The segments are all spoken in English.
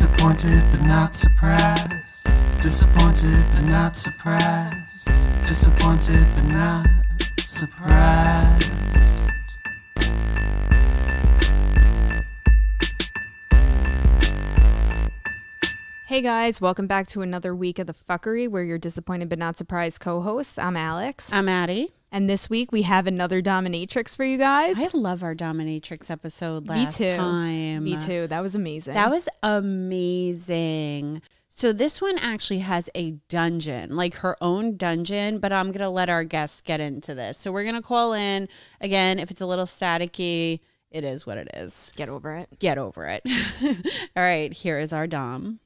Disappointed but not surprised. Disappointed but not surprised. Disappointed but not surprised. Hey guys, welcome back to another week of The Fuckery. We're your disappointed but not surprised co-hosts. I'm Alex. I'm Addie. And this week we have another Dominatrix for you guys. I love our Dominatrix episode last time. Me too. That was amazing. That was amazing. So this one actually has a dungeon, like her own dungeon, but I'm going to let our guests get into this. So we're going to call in. Again, if it's a little staticky, it is what it is. Get over it. Get over it. All right, here is our Dom.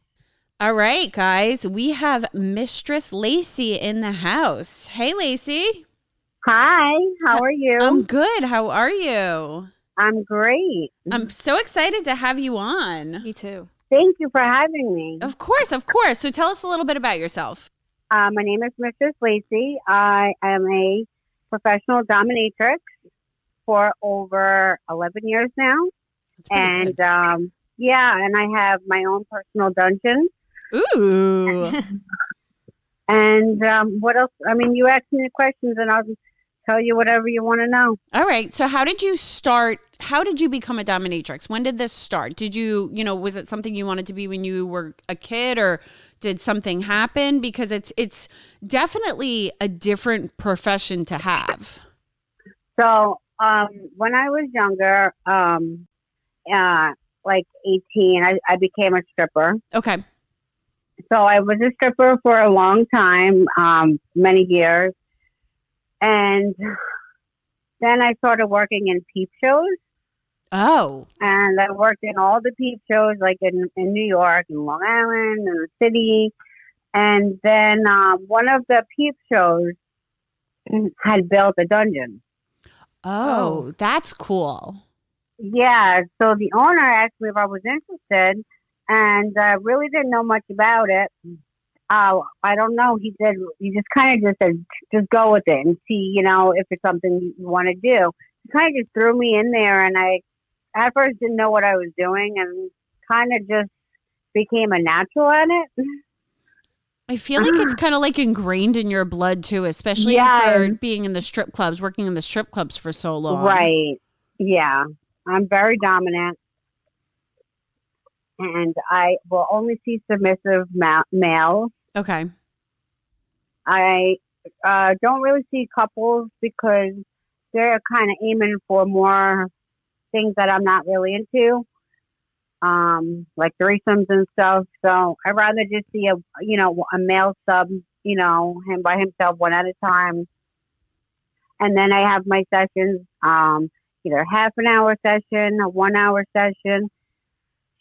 All right, guys, we have Mistress Laciey in the house. Hey, Laciey. Hi, how are you? I'm good. How are you? I'm great. I'm so excited to have you on. Me too. Thank you for having me. Of course, of course. So tell us a little bit about yourself. My name is Mistress Laciey. I am a professional dominatrix for over 11 years now. And yeah, and I have my own personal dungeon. Ooh. And what else? I mean, you asked me the questions and I'll tell you whatever you want to know. All right. So how did you start? How did you become a dominatrix? When did this start? Did you, was it something you wanted to be when you were a kid, or did something happen? Because it's definitely a different profession to have. So when I was younger, like 18, I became a stripper. Okay. So I was a stripper for a long time, many years. And then I started working in peep shows. Oh. And I worked in all the peep shows, like in New York, in Long Island, in the city. And then one of the peep shows had built a dungeon. Oh, that's cool. Yeah. So the owner asked me if I was interested. And I really didn't know much about it. I don't know. He just kind of just said, just go with it and see, if it's something you want to do. He kind of just threw me in there, and I at first didn't know what I was doing, and kind of just became a natural at it. I feel like it's kind of like ingrained in your blood too, especially for being in the strip clubs, working in the strip clubs for so long. Right. Yeah. I'm very dominant. And I will only see submissive males. Okay. I don't really see couples because they're kind of aiming for more things that I'm not really into, like threesomes and stuff. So I'd rather just see a male sub, him by himself, one at a time. And then I have my sessions, either half an hour session, a 1 hour session,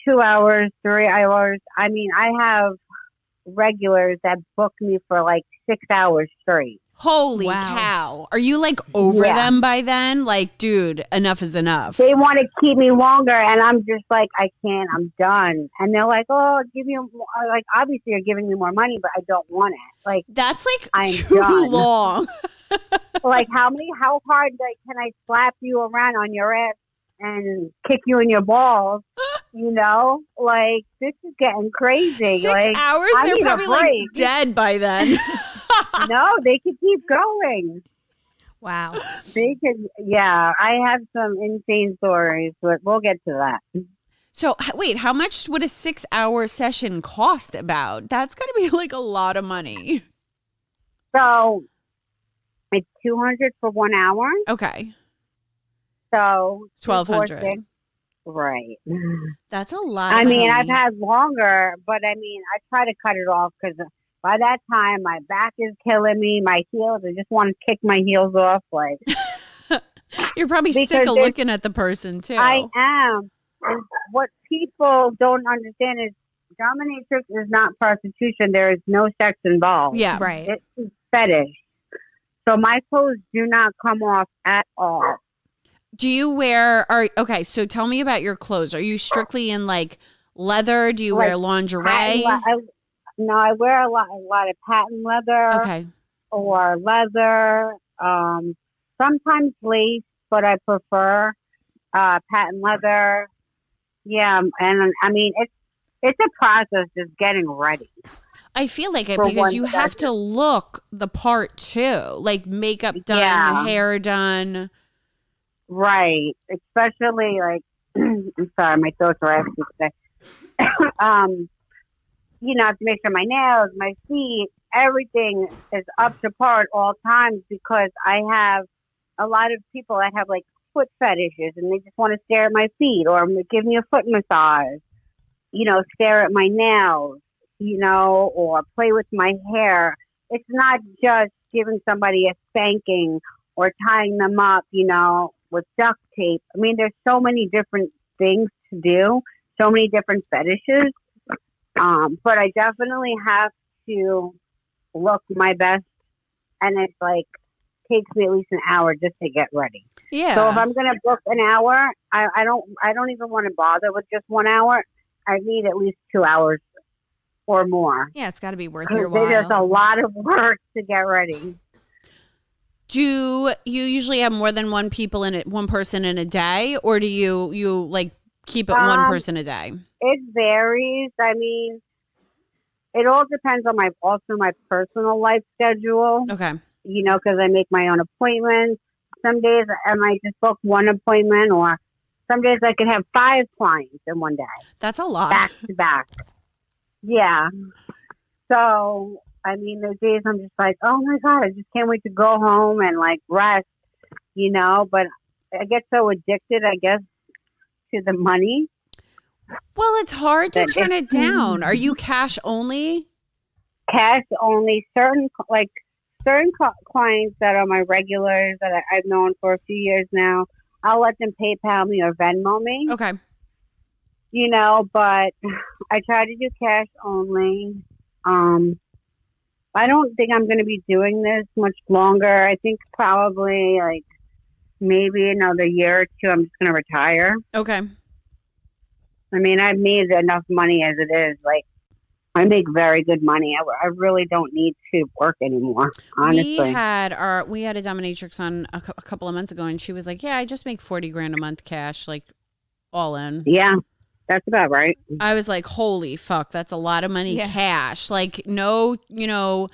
2 hours, 3 hours. I mean, I have regulars that book me for like 6 hours straight. Holy cow. Are you like over them by then? Like, dude, enough is enough. They want to keep me longer, and I'm just like, I can't, I'm done. And they're like, oh, give you, like, obviously you're giving me more money, but I don't want it. Like, that's like I'm too done. long. Like, how hard can I slap you around on your ass and kick you in your balls? Like, this is getting crazy. 6 like, hours? They're probably like dead by then. No, they could keep going. Wow. They could, yeah. I have some insane stories, but we'll get to that. So, wait, how much would a 6 hour session cost about? That's got to be like a lot of money. So, it's $200 for 1 hour. Okay. So, $1,200. Right. That's a lot. I mean, I've had longer, but I mean, I try to cut it off because by that time, my back is killing me. My heels, I just want to kick my heels off. Like, you're probably sick of looking at the person too. I am. And what people don't understand is dominatrix is not prostitution. There is no sex involved. Yeah, right. It's fetish. So my clothes do not come off at all. Do you okay, so tell me about your clothes. Are you strictly in like leather? Do you wear lingerie? I wear a lot of patent leather. Okay. Or leather. Sometimes lace, but I prefer patent leather. Yeah, and I mean it's a process just getting ready. I feel like it For because one you have to look the part too, like makeup done, Yeah. hair done. Right. Especially like, I'm sorry, my throat's raspy today. You know, I have to make sure my nails, my feet, everything is up to par at all times because I have a lot of people that have like foot fetishes and they just want to stare at my feet or give me a foot massage, you know, stare at my nails, you know, or play with my hair. It's not just giving somebody a spanking or tying them up, you know, with duct tape. I mean, there's so many different things to do, so many different fetishes. But I definitely have to look my best, and it's like takes me at least an hour just to get ready. Yeah. So if I'm gonna book an hour, I don't even want to bother with just 1 hour. I need at least 2 hours or more. Yeah, it's got to be worth your There's while. a lot of work to get ready. Do you usually have more than one person in a day, or do you like keep it one person a day? It varies. I mean, it all depends on my personal life schedule. Okay. You know, because I make my own appointments. Some days I might just book one appointment, or some days I could have 5 clients in one day, That's a lot. back to back. Yeah. So, I mean, there's days I'm just like, oh my God, I just can't wait to go home and like rest, you know, but I get so addicted, I guess, to the money. Well, it's hard to turn it down. Are you cash only? Cash only. Certain clients that are my regulars that I've known for a few years now, I'll let them PayPal me or Venmo me. Okay. You know, but I try to do cash only. I don't think I'm going to be doing this much longer. I think probably like maybe another year or two, I'm just going to retire. Okay. I mean, I've made enough money as it is. Like, I make very good money. I really don't need to work anymore, honestly. We had a dominatrix on a couple of months ago, and she was like, "Yeah, I just make 40 grand a month cash, like all in." Yeah, that's about right. I was like, "Holy fuck, that's a lot of money cash." Like, no, you know,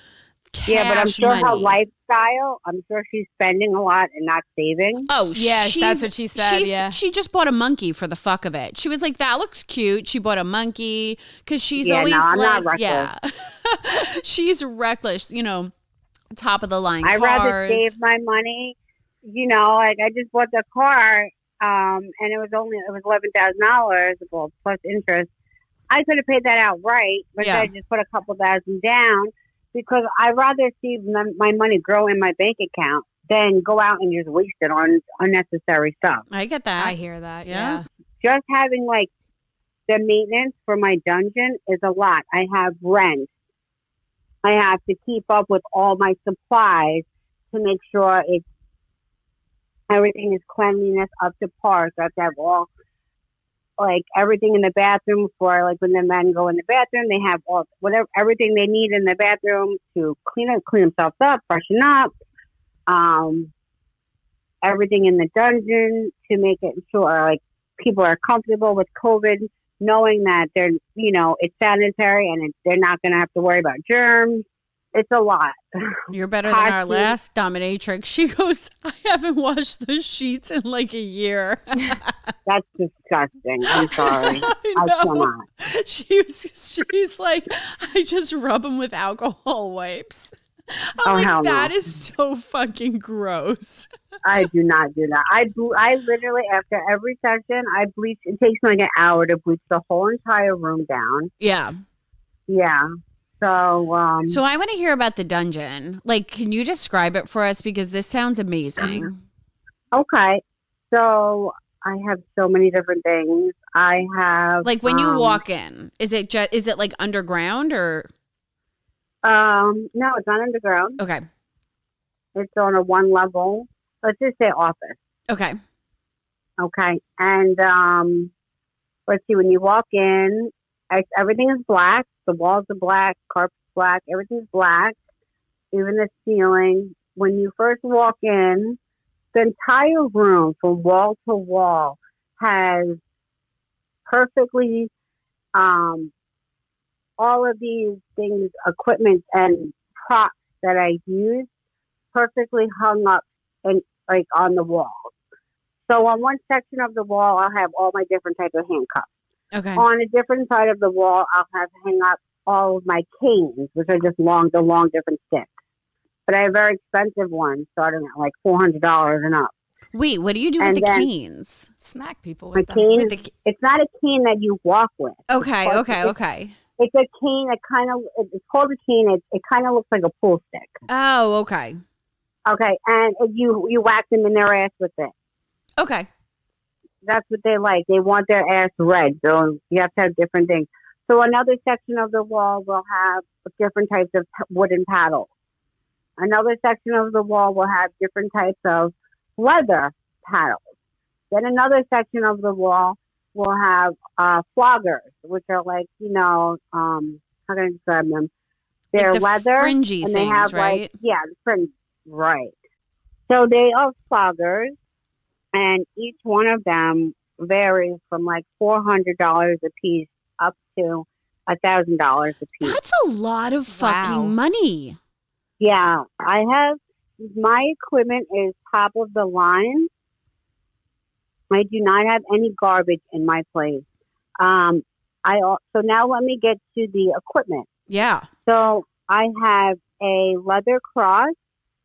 cash yeah, but I'm sure money. her lifestyle, I'm sure she's spending a lot and not saving. Oh, Yeah, that's what she said, she just bought a monkey for the fuck of it. She was like, "That looks cute." She bought a monkey because she's always I'm like, not reckless. yeah, she's reckless. You know, top of the line. I'd rather save my money. You know, like I just bought the car, and it was $11,000, well, plus interest. I could have paid that outright, but I just put a couple thousand down because I'd rather see my money grow in my bank account than go out and just waste it on unnecessary stuff. I get that. I hear that. Yeah. Just having like the maintenance for my dungeon is a lot. I have rent. I have to keep up with all my supplies to make sure everything is cleanliness up to par. So I have to have all like everything in the bathroom for like when the men go in the bathroom, they have everything they need in the bathroom to clean themselves up, freshen up. Everything in the dungeon to make it sure like people are comfortable with COVID, knowing that they're, you know, it's sanitary and they're not going to have to worry about germs. It's a lot. You're better than our last dominatrix. She goes, "I haven't washed the sheets in like a year." That's disgusting. I'm sorry. I cannot. She's like, "I just rub them with alcohol wipes." I'm like, that is so fucking gross. I do not do that. I literally, after every session, I bleach. It takes me like an hour to bleach the whole entire room down. Yeah. Yeah. So I want to hear about the dungeon. Like, can you describe it for us? Because this sounds amazing. Okay. So I have so many different things. I have like when you walk in, is it like underground or? No, it's not underground. Okay. It's on a 1 level. Let's just say office. Okay. Okay. And let's see, when you walk in, everything is black. The walls are black, carpet's black, everything's black, even the ceiling. When you first walk in, the entire room from wall to wall has perfectly all of these things, equipment and props that I use perfectly hung up and like on the wall. So on one section of the wall, I'll have all my different types of handcuffs. Okay. On a different side of the wall, I'll have hang up all of my canes, which are just long different sticks. But I have very expensive ones, starting at like $400 and up. Wait, what do you do with the canes? Smack people My with them. cane, it's not a cane that you walk with. Okay. It's a cane that kind of, it's called a cane. It kind of looks like a pool stick. Oh, okay. Okay, and you whack them in their ass with it. Okay. That's what they like. They want their ass red, so you have to have different things. So another section of the wall will have different types of wooden paddles. Another section of the wall will have different types of leather paddles. Then another section of the wall will have floggers, which are like, how can I describe them? They're like the leather. fringy and things, they have right? the fringe, right. So they are floggers, and each one of them varies from like $400 a piece up to $1,000 a piece. That's a lot of fucking money. Yeah, I have, my equipment is top of the line. I do not have any garbage in my place. So now let me get to the equipment. Yeah. So I have a leather cross.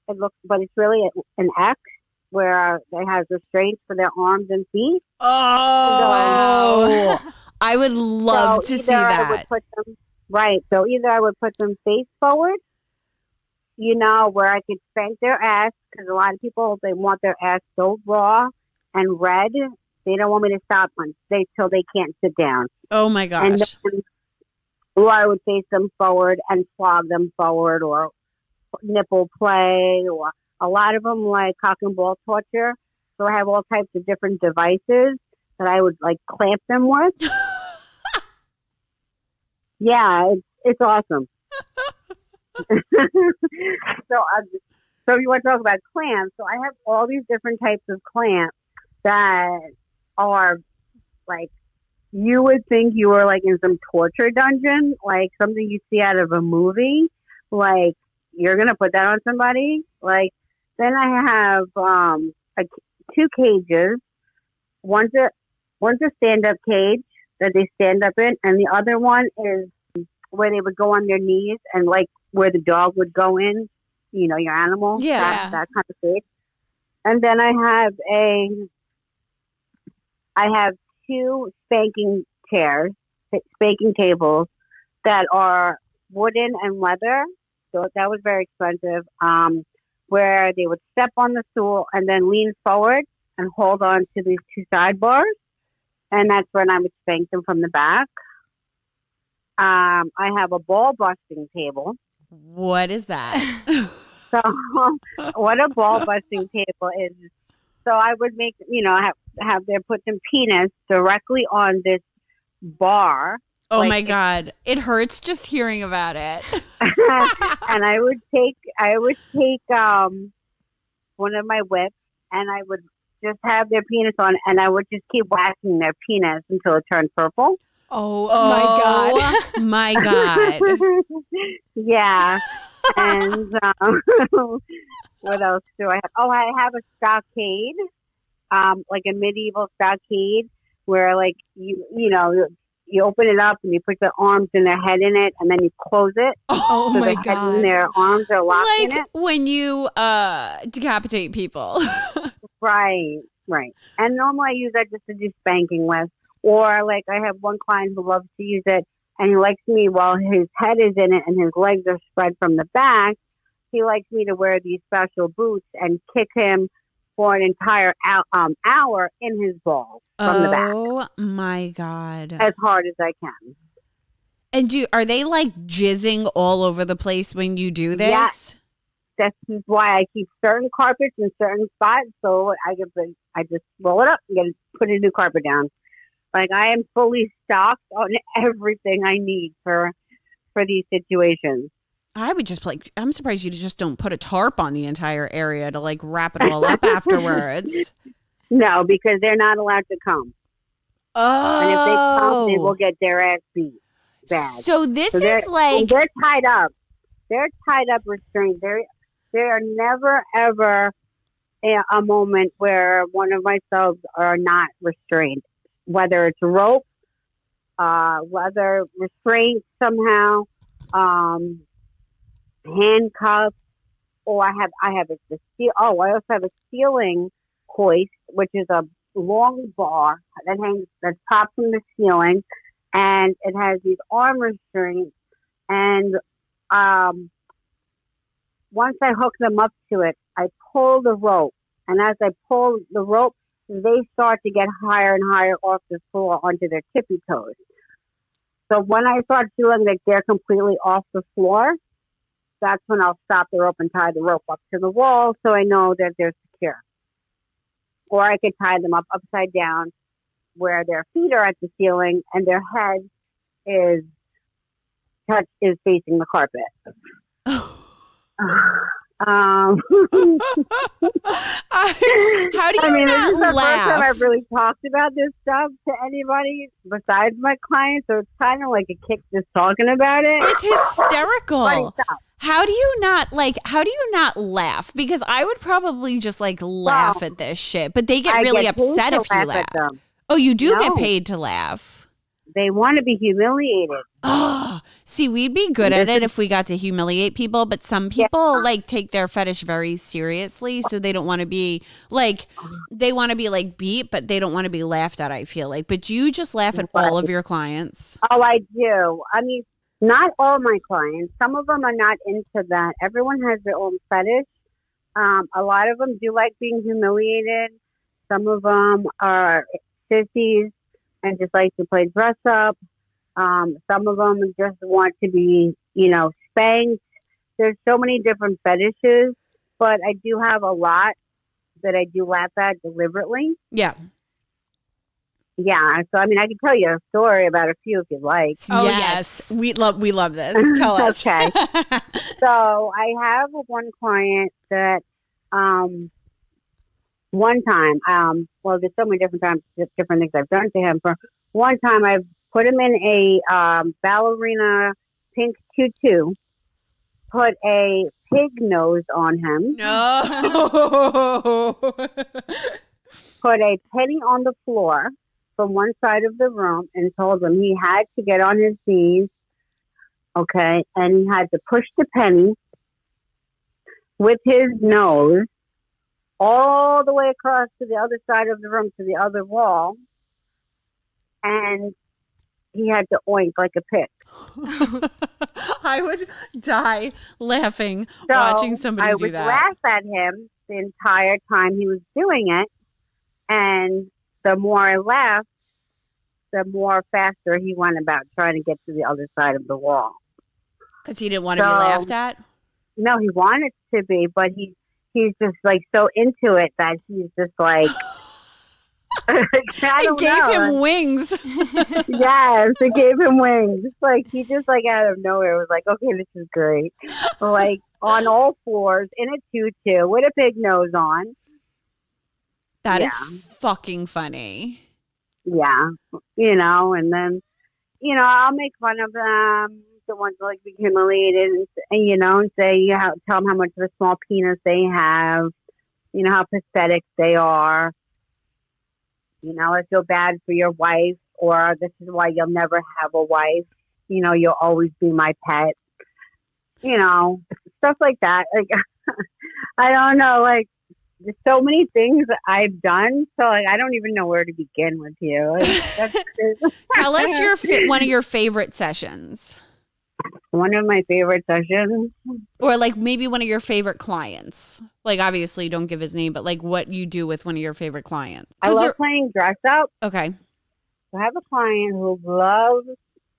But it's really an X where it has restraints for their arms and feet. Oh, I would love to see that. So either I would put them face forward, where I could spank their ass, because a lot of people, they want their ass so raw and red, they don't want me to stop till they can't sit down. Oh my gosh. Or I would face them forward and flog them forward, or nipple play, or a lot of them like cock and ball torture. So I have all types of different devices that I would like clamp them with. Yeah, it's awesome. So you want to talk about clamps? So I have all these different types of clamps that are like, you would think you were like in some torture dungeon, like something you see out of a movie. Like, you're gonna put that on somebody? Like, then I have two cages. One's a stand-up cage that they stand up in, and the other one is where they would go on their knees, and like where the dog would go in, your animal. Yeah. That kind of cage. And then I have two spanking tables that are wooden and leather. So that was very expensive, where they would step on the stool and then lean forward and hold on to these two sidebars. And that's when I would spank them from the back. I have a ball busting table. What is that? So what a ball busting table is. So I would make, have them put some penis directly on this bar. Oh my God. It hurts just hearing about it. And I would take one of my whips, and I would just have their penis on, and I would just keep whacking their penis until it turned purple. Oh my God. My God. Yeah. And what else do I have? Oh, I have a stockade, like a medieval stockade, where like you open it up and you put the arms and their head in it, and then you close it. Oh so my the God. head and their arms are locked in it. Like when you decapitate people. Right. And normally I use that just to do spanking with. Or like I have one client who loves to use it, and he likes me while his head is in it and his legs are spread from the back. He likes me to wear these special boots and kick him for an entire hour in his balls from the back. Oh my God. As hard as I can. And are they like jizzing all over the place when you do this? Yeah. That's why I keep certain carpets in certain spots. So I just roll it up and put a new carpet down. Like, I am fully stocked on everything I need for these situations. I would just I'm surprised you just don't put a tarp on the entire area to like wrap it all up afterwards. No, because they're not allowed to come. Oh. And if they come, they will get their ass beat. bad. So this So is like they're tied up. They're tied up, restrained. There are never ever a moment where one of my subs are not restrained, whether it's rope, whether restraint somehow, handcuffs, or I have the steel. Oh, I also have a ceiling hoist, which is a long bar that pops from the ceiling, and it has these arm restraints. And once I hook them up to it, I pull the rope, and as I pull the rope, they start to get higher and higher off the floor onto their tippy toes. So when I start feeling that they're completely off the floor, that's when I'll stop the rope and tie the rope up to the wall so I know that they're secure. Or I could tie them up upside down where their feet are at the ceiling and their head is facing the carpet. how do you this is the not first time laugh? I've really talked about this stuff to anybody besides my clients, so it's kind of like a kick just talking about it. It's hysterical. Funny stuff. How do you not laugh? Because I would probably just like laugh at this shit, but they get really upset if you laugh. Oh, you do get paid to laugh. They want to be humiliated. Oh, see, we'd be good at it if we got to humiliate people, but some people like take their fetish very seriously, so they don't want to be like, they want to be like beat, but they don't want to be laughed at, I feel like. But you just laugh at all of your clients. Oh, I do. I mean, not all my clients. Some of them are not into that. Everyone has their own fetish. A lot of them do like being humiliated. Some of them are sissies and just like to play dress up. Some of them just want to be, spanked. There's so many different fetishes, but I do have a lot that I do laugh at deliberately. Yeah. Yeah. So, I mean, I can tell you a story about a few if you'd like. Oh, yes. We love this. Tell us. Okay. So I have one client that, one time, well, there's so many different times, different things I've done to him. For one time, I've put him in a ballerina pink tutu, put a pig nose on him. No. Put a penny on the floor from one side of the room and told him he had to get on his knees, okay, and he had to push the penny with his nose all the way across to the other side of the room, to the other wall, and he had to oink like a pig. I would die laughing watching somebody do that. I would laugh at him the entire time he was doing it, and the more I laughed, the more faster he went about trying to get to the other side of the wall. Because he didn't want to be laughed at? No, he wanted to be, but he's just like so into it that he's just like, it gave him wings. Yes, it gave him wings. Like he just like out of nowhere was like, okay, this is great. Like on all fours in a tutu with a pig nose on. That is fucking funny. Yeah, and then I'll make fun of them. The ones that like be humiliated and say tell them how much of a small penis they have, how pathetic they are. I feel bad for your wife, or this is why you'll never have a wife. You'll always be my pet. Stuff like that. Like I don't know, like there's so many things I've done, so like I don't even know where to begin with you. Tell us one of your favorite sessions. One of my favorite sessions, or like maybe one of your favorite clients. Like obviously, don't give his name, but like what you do with one of your favorite clients. I love playing dress up. Okay, I have a client who loves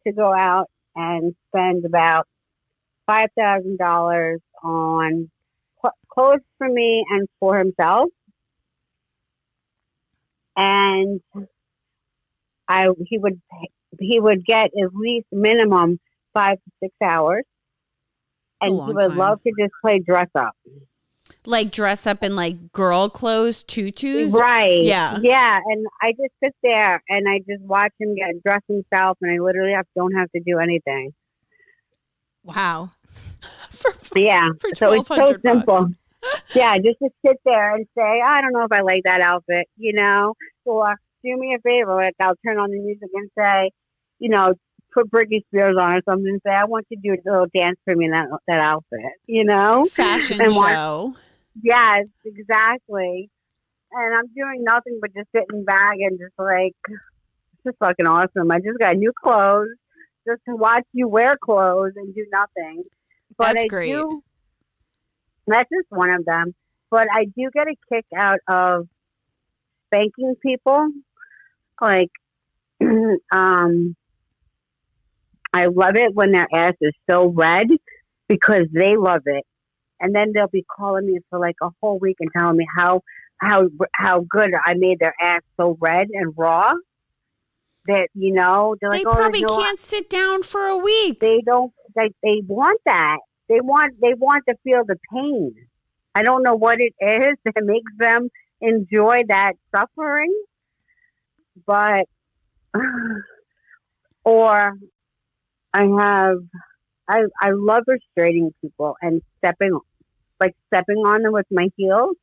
to go out and spend about $5,000 on clothes for me and for himself, and he would get at least minimum 5 to 6 hours, and he would love to just play dress up. Like dress up in like girl clothes, tutus? Right. Yeah. Yeah. And I just sit there and I just watch him get dressed himself, and I literally don't have to do anything. Wow. Yeah. For So it's so simple. $1,200. Yeah. Just to sit there and say, I don't know if I like that outfit, or do me a favor. Like I'll turn on the music and say, put Britney Spears on or something and say, I want you to do a little dance for me in that outfit, Fashion and show. Yes, exactly. And I'm doing nothing but just sitting back and just like, it's just fucking awesome. I just got new clothes just to watch you wear clothes and do nothing. But That's great. That's just one of them. But I do get a kick out of spanking people. Like, I love it when their ass is so red because they love it. And then they'll be calling me for like a whole week and telling me how good I made their ass so red and raw that, they're like, They probably can't sit down for a week. They don't, like, they want that. They want to feel the pain. I don't know what it is that makes them enjoy that suffering, but, or I love restraining people and stepping on them with my heels.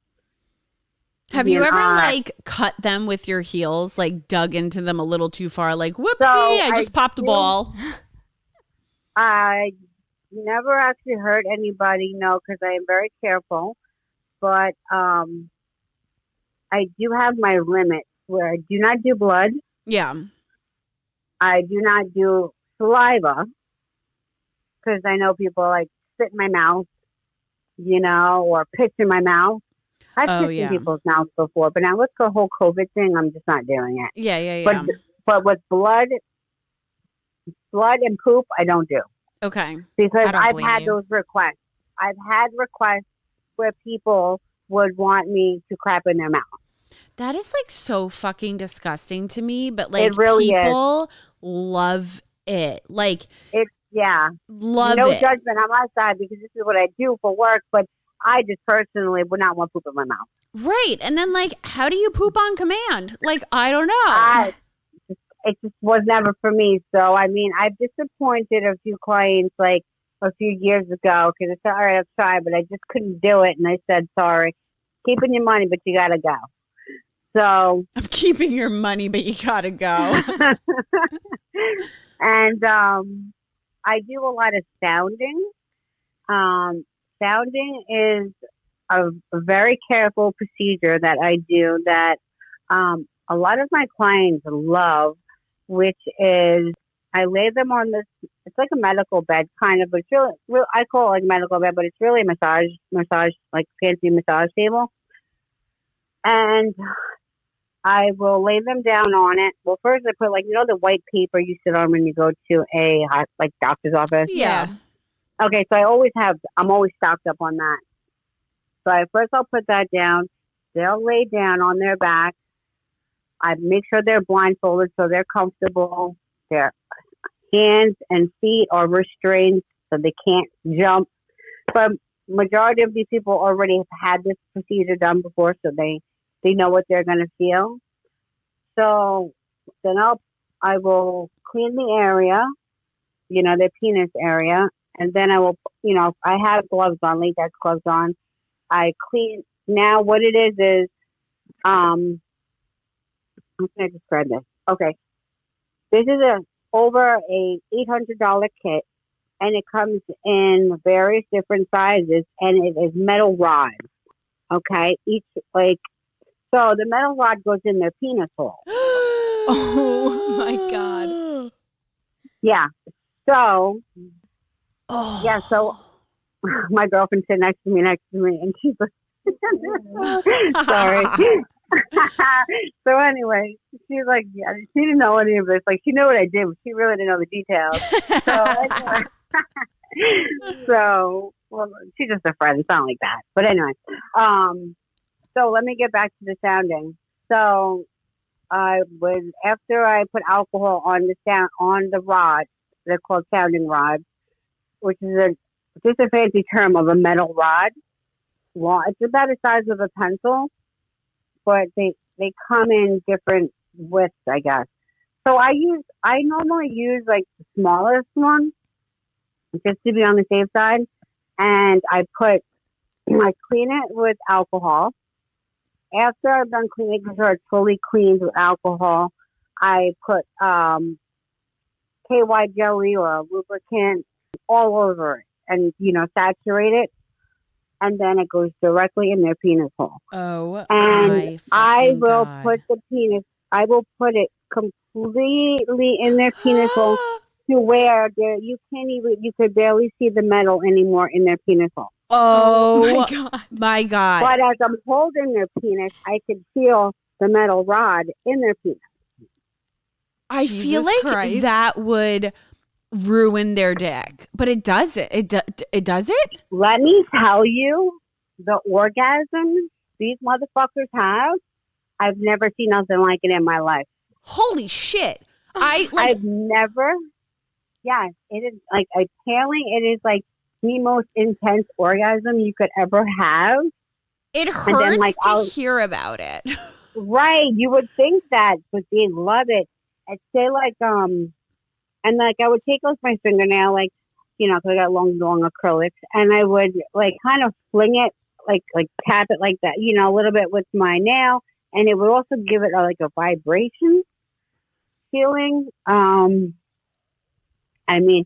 Have you ever like cut them with your heels, like dug into them a little too far, like whoopsie, I just popped a ball? I never actually hurt anybody, no, because I am very careful. But I do have my limits where I do not do blood. Yeah. I do not do saliva because I know people like spit in my mouth, or piss in my mouth. I've pissed in people's mouths before, but now with the whole COVID thing, I'm just not doing it. Yeah. But with blood and poop, I don't do. Okay. Because I've had those requests. I've had requests where people would want me to crap in their mouth. That is like so fucking disgusting to me, but like it really people love it. Like love no it. Judgment on my side because this is what I do for work, but I just personally would not want poop in my mouth. Right. And then like, how do you poop on command? Like, I don't know. It just was never for me. So, I mean, I've disappointed a few clients like a few years ago because I said, all right, I'll try, but I just couldn't do it. And I said, sorry, keeping your money, but you got to go. So I'm keeping your money, but you got to go. And I do a lot of sounding. Sounding is a very careful procedure that I do that a lot of my clients love, which is I lay them on this, it's like a medical bed kind of, but it's really I call it like a medical bed, but it's really a massage, like fancy massage table. And I will lay them down on it. Well, first I put like, the white paper you sit on when you go to a like doctor's office. Yeah. Okay, so I'm always stocked up on that. So first I'll put that down. They'll lay down on their back. I make sure they're blindfolded so they're comfortable. Their hands and feet are restrained so they can't jump. But majority of these people already have had this procedure done before, so they know what they're going to feel. So then I will clean the area, their penis area. And then I will, I have gloves on, latex gloves on. I clean. Now what it is, how can I describe this? Okay. This is over a $800 kit, and it comes in various different sizes, and it is metal rods. Okay. So the metal rod goes in their penis hole. Oh my God. Yeah. So, yeah, so my girlfriend sitting next to me, and she's like, sorry. So anyway, she's like, yeah, she didn't know any of this. Like, she knew what I did, but she really didn't know the details. So, well, she's just a friend. It's not like that. But anyway, so let me get back to the sounding. So after I put alcohol on the rod, they're called sounding rods, which is just a fancy term of a metal rod. long. It's about the size of a pencil, but they come in different widths, I guess. So I normally use like the smallest one, just to be on the safe side, and I clean it with alcohol. After I've done cleaning, making sure it's fully cleaned with alcohol, I put KY jelly or a lubricant all over it, and saturate it, and then it goes directly in their penis hole. Oh, and I will God. put the penis. I will put it completely in their penis hole to where you could barely see the metal anymore in their penis hole. Oh my God. But as I'm holding their penis, I could feel the metal rod in their penis. I feel like that would ruin their dick, but it doesn't. It does it? Let me tell you, the orgasms these motherfuckers have, I've never seen nothing like it in my life. Holy shit. I've never, yes, it is like, apparently it is like the most intense orgasm you could ever have. It hurts to hear about it. Right. You would think that, but they love it. I'd say like, and like I would take off my fingernail, like, because I got long acrylics, and I would like kind of fling it, like tap it like that, a little bit with my nail, and it would also give it like a vibration feeling. I mean,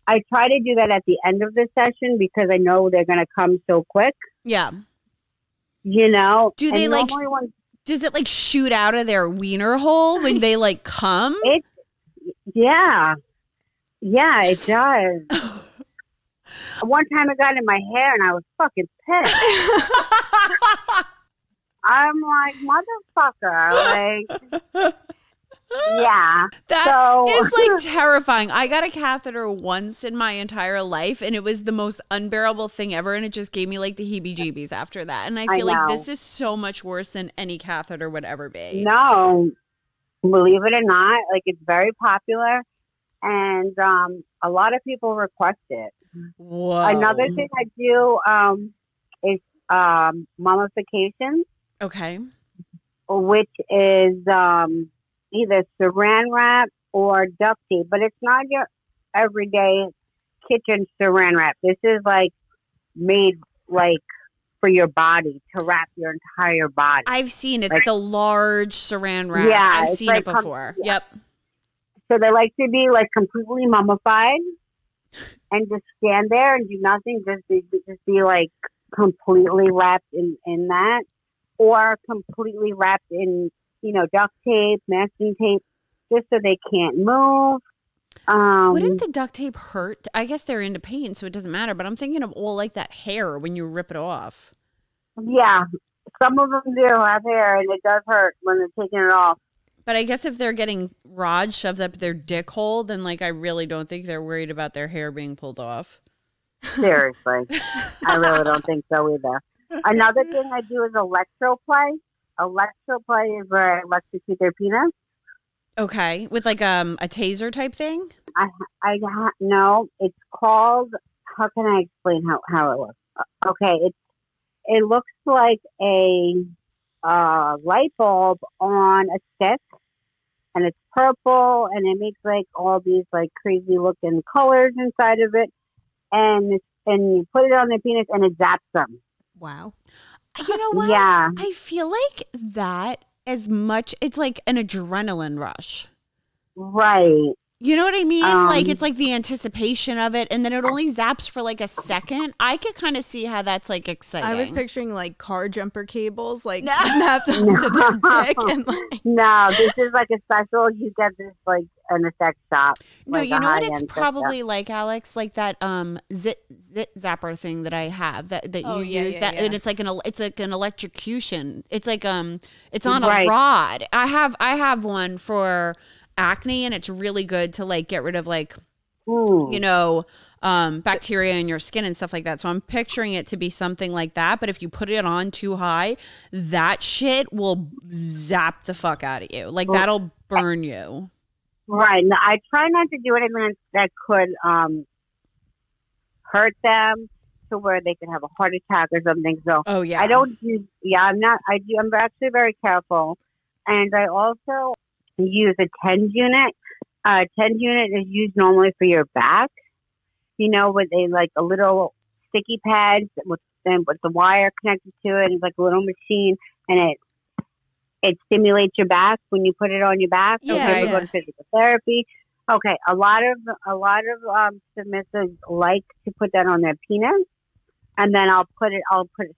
I try to do that at the end of the session because I know they're going to come so quick. Yeah. Do they does it like shoot out of their wiener hole when they like come? Yeah, it does. One time it got in my hair and I was fucking pissed. I'm like, motherfucker, like, yeah. That is like terrifying. I got a catheter once in my entire life and it was the most unbearable thing ever, and it just gave me like the heebie-jeebies after that. And I feel like this is so much worse than any catheter would ever be. No, believe it or not, like it's very popular, and a lot of people request it. Whoa. Another thing I do is mummification. Okay. Which is either saran wrap or duct tape, but it's not your everyday kitchen saran wrap. This is like made like for your body, to wrap your entire body. I've seen it's like, the large saran wrap. Yeah, I've seen it before. Yep. So they like to be like completely mummified and just stand there and do nothing, just be like completely wrapped in that, or completely wrapped in duct tape, masking tape, just so they can't move. Wouldn't the duct tape hurt? I guess they're into pain, so it doesn't matter. But I'm thinking of all like that hair when you rip it off. Yeah, some of them do have hair, and it does hurt when they're taking it off. But I guess if they're getting rods shoved up their dick hole, then like I really don't think they're worried about their hair being pulled off. Seriously, I really don't think so either. Another thing I do is electro play. Electro play is where I electrocute their penis. Okay, with like a taser type thing. No, it's called. How can I explain how it looks? Okay, it looks like a light bulb on a stick, and it's purple, and it makes like all these like crazy looking colors inside of it, and you put it on their penis, and it zaps them. Wow. You know what? Yeah. I feel like that as much, it's like an adrenaline rush. Right. You know what I mean? Like it's like the anticipation of it, and then it only zaps for like a second. I could kind of see how that's like exciting. I was picturing like car jumper cables like snapped onto their dick. And, like... No, this is like a special. You get this like in a sex shop. No, like you know what it's probably like, Alex? Like that zit zapper thing that I have that you use and it's like an electrocution. It's like it's on a rod. I have one for acne, and it's really good to like get rid of like bacteria in your skin and stuff like that. So I'm picturing it to be something like that, but if you put it on too high, that shit will zap the fuck out of you. Like that'll burn you. Right. No, I try not to do anything that could hurt them. to where they could have a heart attack or something. So Oh yeah. I don't use. Yeah, I'm not. I'm actually very careful, and I also use a TENS unit. 10 unit is used normally for your back. You know, with a little sticky pads with the wire connected to it. It's like a little machine, and it stimulates your back when you put it on your back. Yeah, Okay, yeah. go to physical therapy. Okay, a lot of submissives like to put that on their penis, and then I'll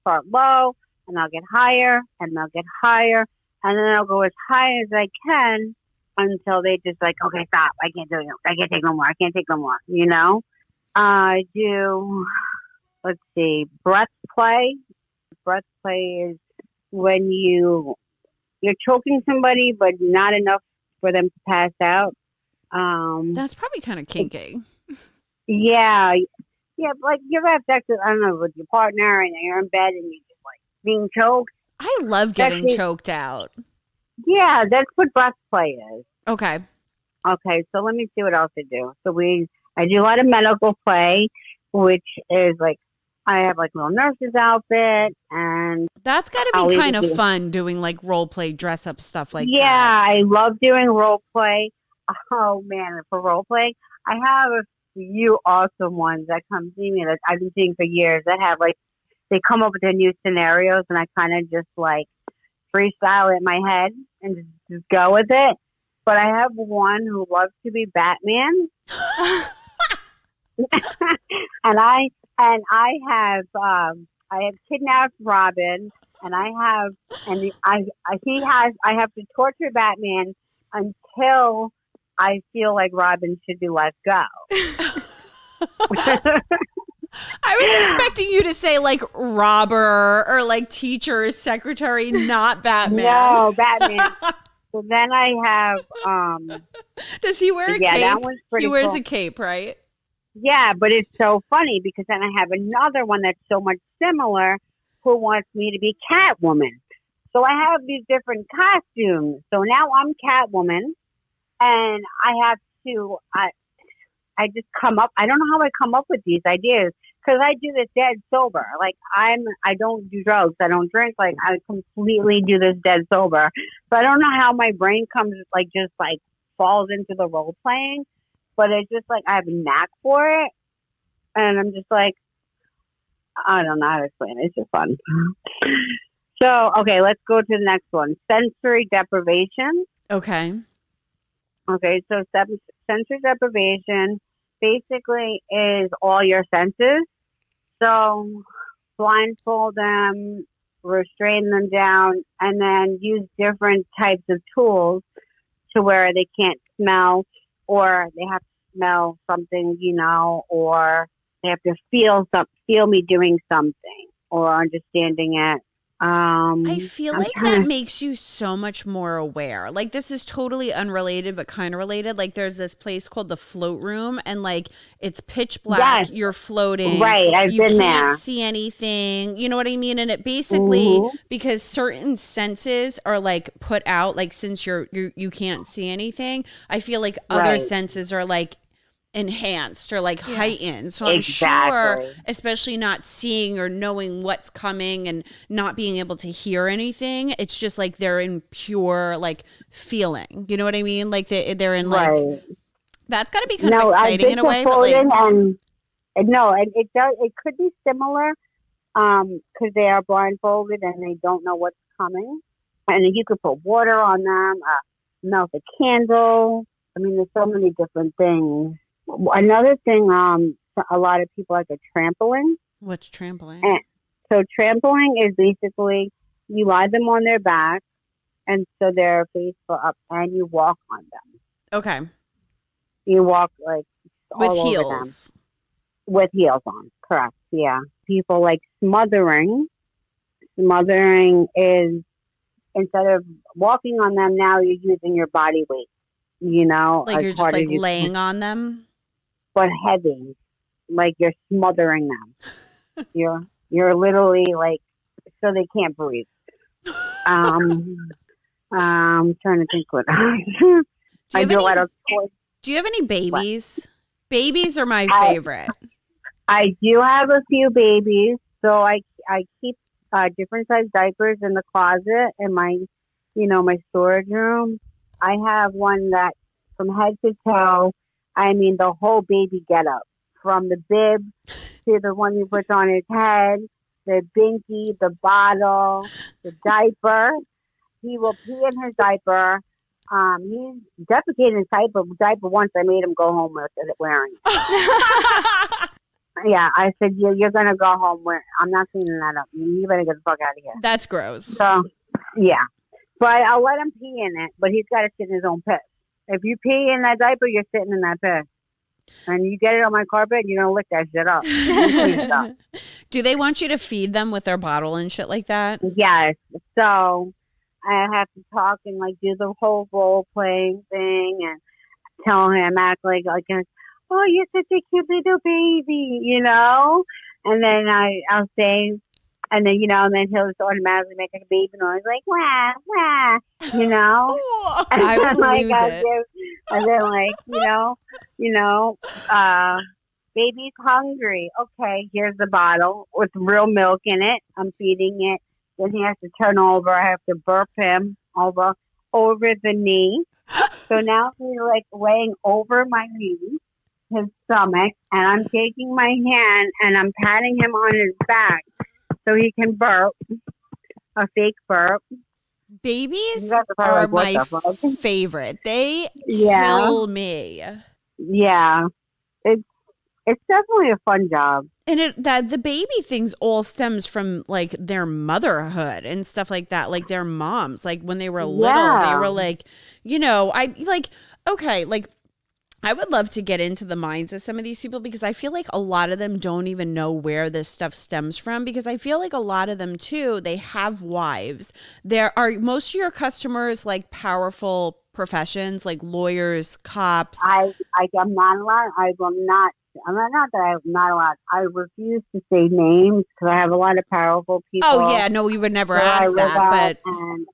start low, and I'll get higher, and I'll get higher, and then I'll go as high as I can until they just like, okay, stop. I can't do it. I can't take no more. I can't take no more. You know, I do. Let's see, breath play. Breath play is when you're choking somebody, but not enough for them to pass out. That's probably kind of kinky. Yeah, like you ever have sex with, I don't know, with your partner, and you're in bed and you're just like being choked. I love getting That's it. choked out. Yeah, that's what breath play is. Okay. Okay, so let me see what else I do. So I do a lot of medical play, which is like I have like a little nurse's outfit, and That's got to I'll be leave kind it of to you. fun doing like role play, dress up stuff like yeah, that. I love doing role play. Oh man, for role play, I have a few awesome ones that come see me that I've been seeing for years that have like they come up with their new scenarios, and I kind of just like freestyle in my head and just go with it. But I have one who loves to be Batman, and I have kidnapped Robin, and I have to torture Batman until I feel like Robin should be let go. I was expecting you to say like robber or like teacher or secretary, not Batman. No, Batman. So then I have Does he wear a yeah, cape? that one's pretty He wears cool. a cape, right? Yeah, but it's so funny because then I have another one that's so much similar who wants me to be Catwoman. So I have these different costumes. So now I'm Catwoman, and I have to, I just come up, I don't know how I come up with these ideas because I do this dead sober. Like I don't do drugs. I don't drink. Like I completely do this dead sober. So I don't know how my brain comes like just like falls into the role playing. But it's just like I have a knack for it, and I'm just like, I don't know how to explain it. It's just fun. So, okay, let's go to the next one. Sensory deprivation. Okay. Okay, so sensory deprivation basically is all your senses. So blindfold them, restrain them down, and then use different types of tools to where they can't smell, or they have to smell something, you know, or they have to feel me doing something or understanding it. I feel like that makes you so much more aware. Like this is totally unrelated, but kind of related. Like there's this place called the Float Room, and like it's pitch black. Yes. You're floating. Right, I've you been can't there. see anything. You know what I mean? And it basically because certain senses are like put out. Like since you can't see anything, I feel like other Right. senses are like enhanced or like heightened. So I'm sure, especially not seeing or knowing what's coming and not being able to hear anything, it's just like they're in pure like feeling. You know what I mean? Like they're in like Right. that's got to be kind of exciting in a way. But like, it does. It could be similar because they are blindfolded and they don't know what's coming. And then you could put water on them, melt a candle. I mean, there's so many different things. Another thing, a lot of people like a trampling. what's trampling? So trampling is basically you lie them on their back, and so they're face up, and you walk on them. Okay. You walk like With all over them. heels. With heels on, correct? Yeah. People like smothering. Smothering is instead of walking on them, now you're using your body weight. You know, Like as you're just hard like as you laying can, on them. but heavy, like you're smothering them. You're literally like so they can't breathe. I'm trying to think what I do a lot of. Do you have any babies? Babies are my favorite. I do have a few babies, so I keep different size diapers in the closet in my, my storage room. I have one that from head to toe, I mean the whole baby get up, from the bib to the one you put on his head, the binky, the bottle, the diaper. He will pee in his diaper. He's defecated in his diaper once. I made him go home with it wearing it. Yeah, I said, you're going to go home. I'm not cleaning that up. You better get the fuck out of here. That's gross. So, yeah. But I'll let him pee in it, but he's got to sit in his own piss. If you pee in that diaper, you're sitting in that piss. And you get it on my carpet, you don't lick that shit up. Do they want you to feed them with their bottle and shit like that? Yes. So I have to talk and do the whole role playing thing and tell him, act like oh, you're such a cute little baby, And then I'll say, and then and then he'll just automatically make a baby noise like wah wah, I would lose it. And then baby's hungry. Okay, here's the bottle with real milk in it. I'm feeding it. Then he has to turn over. I have to burp him over the knee. So now he's laying over my knee, his stomach, and I'm taking my hand and I'm patting him on his back so he can burp, a fake burp. Babies are my favorite. They kill me. Yeah, it's definitely a fun job. And the baby things all stems from their motherhood and stuff like that, their moms, when they were little, they were I would love to get into the minds of some of these people because I feel like a lot of them don't even know where this stuff stems from, because I feel like a lot of them too, they have wives. There are most of your customers powerful professions like lawyers, cops. I'm not allowed. Not that I'm not allowed. I refuse to say names because I have a lot of powerful people. Oh yeah, no, we would never ask that. But and,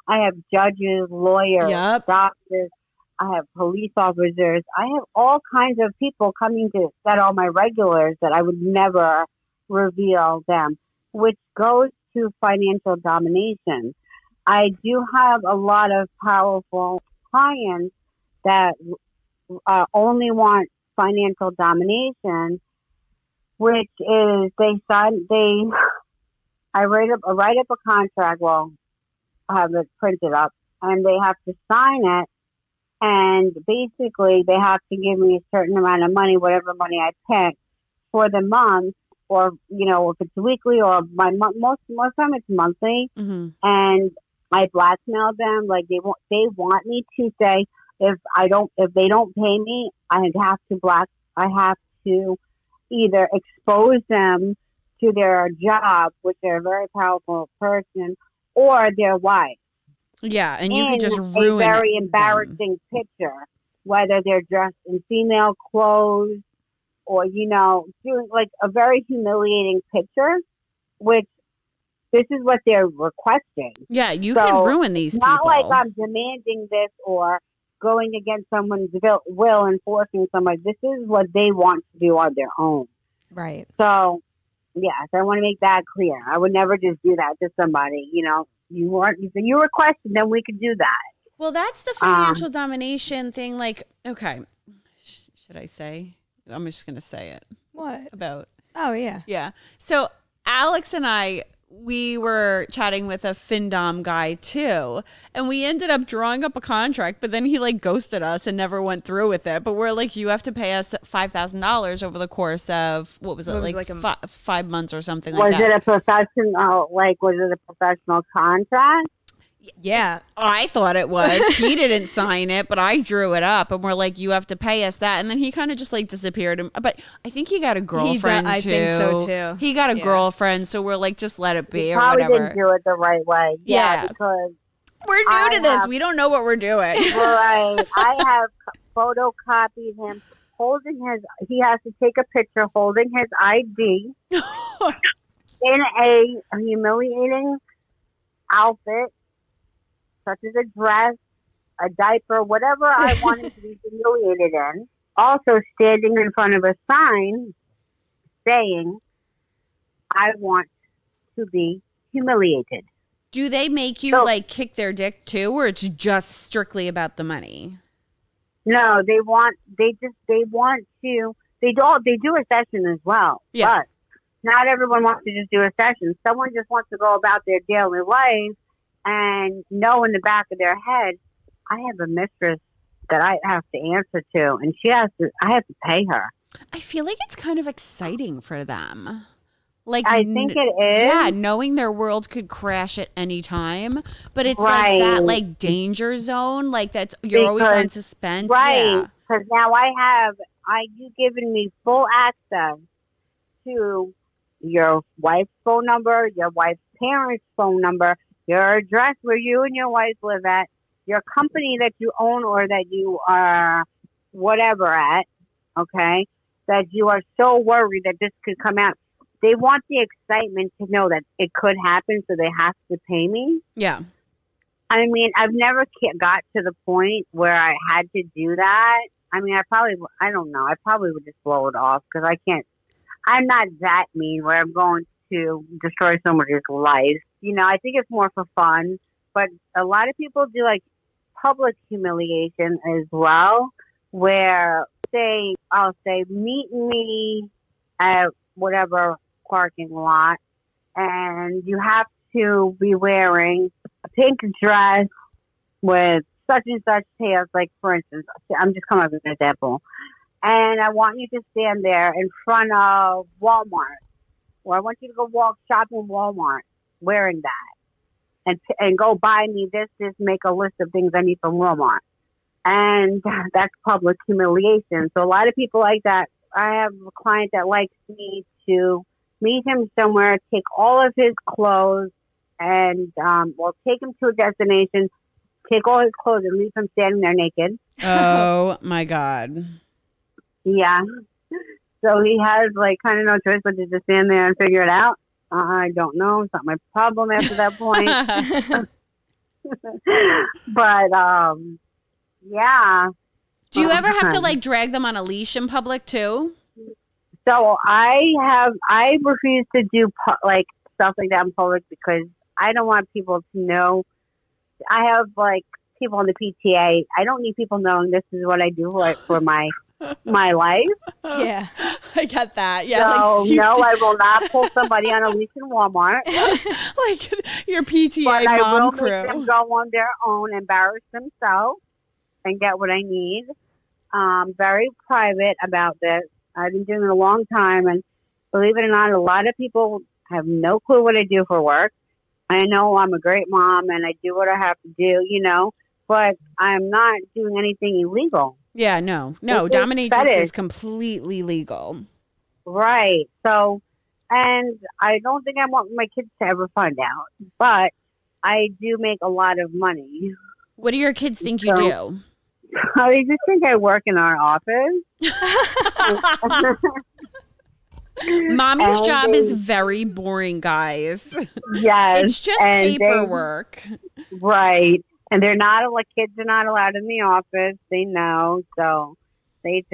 I have judges, lawyers, doctors. I have police officers. I have all kinds of people coming that are my regulars that I would never reveal them, which goes to financial domination. I do have a lot of powerful clients that only want financial domination, which is I write up a contract. Well, I have it printed up, and they have to sign it. And basically, they have to give me a certain amount of money, whatever money I pick, for the month, or if it's weekly or most of the time it's monthly. Mm-hmm. And I blackmail them. They want me to say if they don't pay me, I have to either expose them to their job, which they're a very powerful person, or their wife. Yeah, and you could just ruin a very embarrassing picture, whether they're dressed in female clothes or, doing a very humiliating picture, which this is what they're requesting. Yeah, you can ruin these people. Not like I'm demanding this or going against someone's will and forcing somebody. This is what they want to do on their own. Right. So, yes, I want to make that clear. I would never just do that to somebody, You requested, then we could do that. Well, that's the financial domination thing. Okay, should I say? I'm just going to say it. What? About? Oh, yeah. Yeah. So Alex and I, we were chatting with a FinDom guy too, and we ended up drawing up a contract, but then he ghosted us and never went through with it. But we're you have to pay us $5,000 over the course of, what was it, 5 months or something like that. Was it a professional contract? Yeah. I thought it was. He didn't sign it, but I drew it up, and we're you have to pay us that. And then he kind of just disappeared. But I think he got a girlfriend too. I think so too. He got a girlfriend, so we're just let it be, he or probably whatever. Didn't do it the right way. Yeah, because we're new to this. We don't know what we're doing. Right. I have photocopied him holding he has to take a picture holding his ID in a humiliating outfit, such as a dress, a diaper, whatever I wanted to be humiliated in. also standing in front of a sign saying, I want to be humiliated. Do they make you like kick their dick too, or it's just strictly about the money? No, they want to, they do a session as well. Yeah. But not everyone wants to just do a session. Someone just wants to go about their daily life and know in the back of their head, I have a mistress that I have to answer to, and I have to pay her. I feel like it's kind of exciting for them. Like, I think it is. Yeah, knowing their world could crash at any time, but it's like that, like, danger zone, like you're always on suspense. Right, because now you've given me full access to your wife's phone number, your wife's parents' phone number, your address where you and your wife live at, your company that you own or that you are whatever at, okay, that you are so worried that this could come out. They want the excitement to know that it could happen, so they have to pay me. Yeah. I mean, I've never got to the point where I had to do that. I mean, I don't know. I probably would just blow it off because I'm not that mean where I'm going to destroy somebody's life. You know, I think it's more for fun. But a lot of people do like public humiliation as well, where I'll say, meet me at whatever parking lot, and you have to be wearing a pink dress with such and such tails. Like, for instance, I'm just coming up with an example. And I want you to stand there in front of Walmart, or I want you to go shop in Walmart wearing that, and go buy me this, make a list of things I need from Walmart. And that's public humiliation. So a lot of people like that. I have a client that likes me to meet him somewhere, take all of his clothes, and take him to a destination, take all his clothes, and leave him standing there naked. Oh my God. Yeah. So he has like kind of no choice but to just stand there and figure it out. I don't know. It's not my problem after that point. But yeah. Do you ever have to like drag them on a leash in public too? So I refuse to do like stuff like that in public because I don't want people to know. I have like people on the PTA. I don't need people knowing this is what I do for my life. Yeah, I get that. Yeah. So no, I will not pull somebody on a leash in Walmart. Like your PTA but mom I will crew. make them go on their own, embarrass themselves, and get what I need. Very private about this. I've been doing it a long time, and believe it or not, a lot of people have no clue what I do for work. I know I'm a great mom, and I do what I have to do, you know, but I'm not doing anything illegal. Yeah, no. Dominatrix is completely legal. Right. So, and I don't think I want my kids to ever find out, but I do make a lot of money. What do your kids think you do? They just think I work in our office. Mommy's job is very boring, guys. Yes. It's just paperwork. Right. And kids are not allowed in the office. They know. So they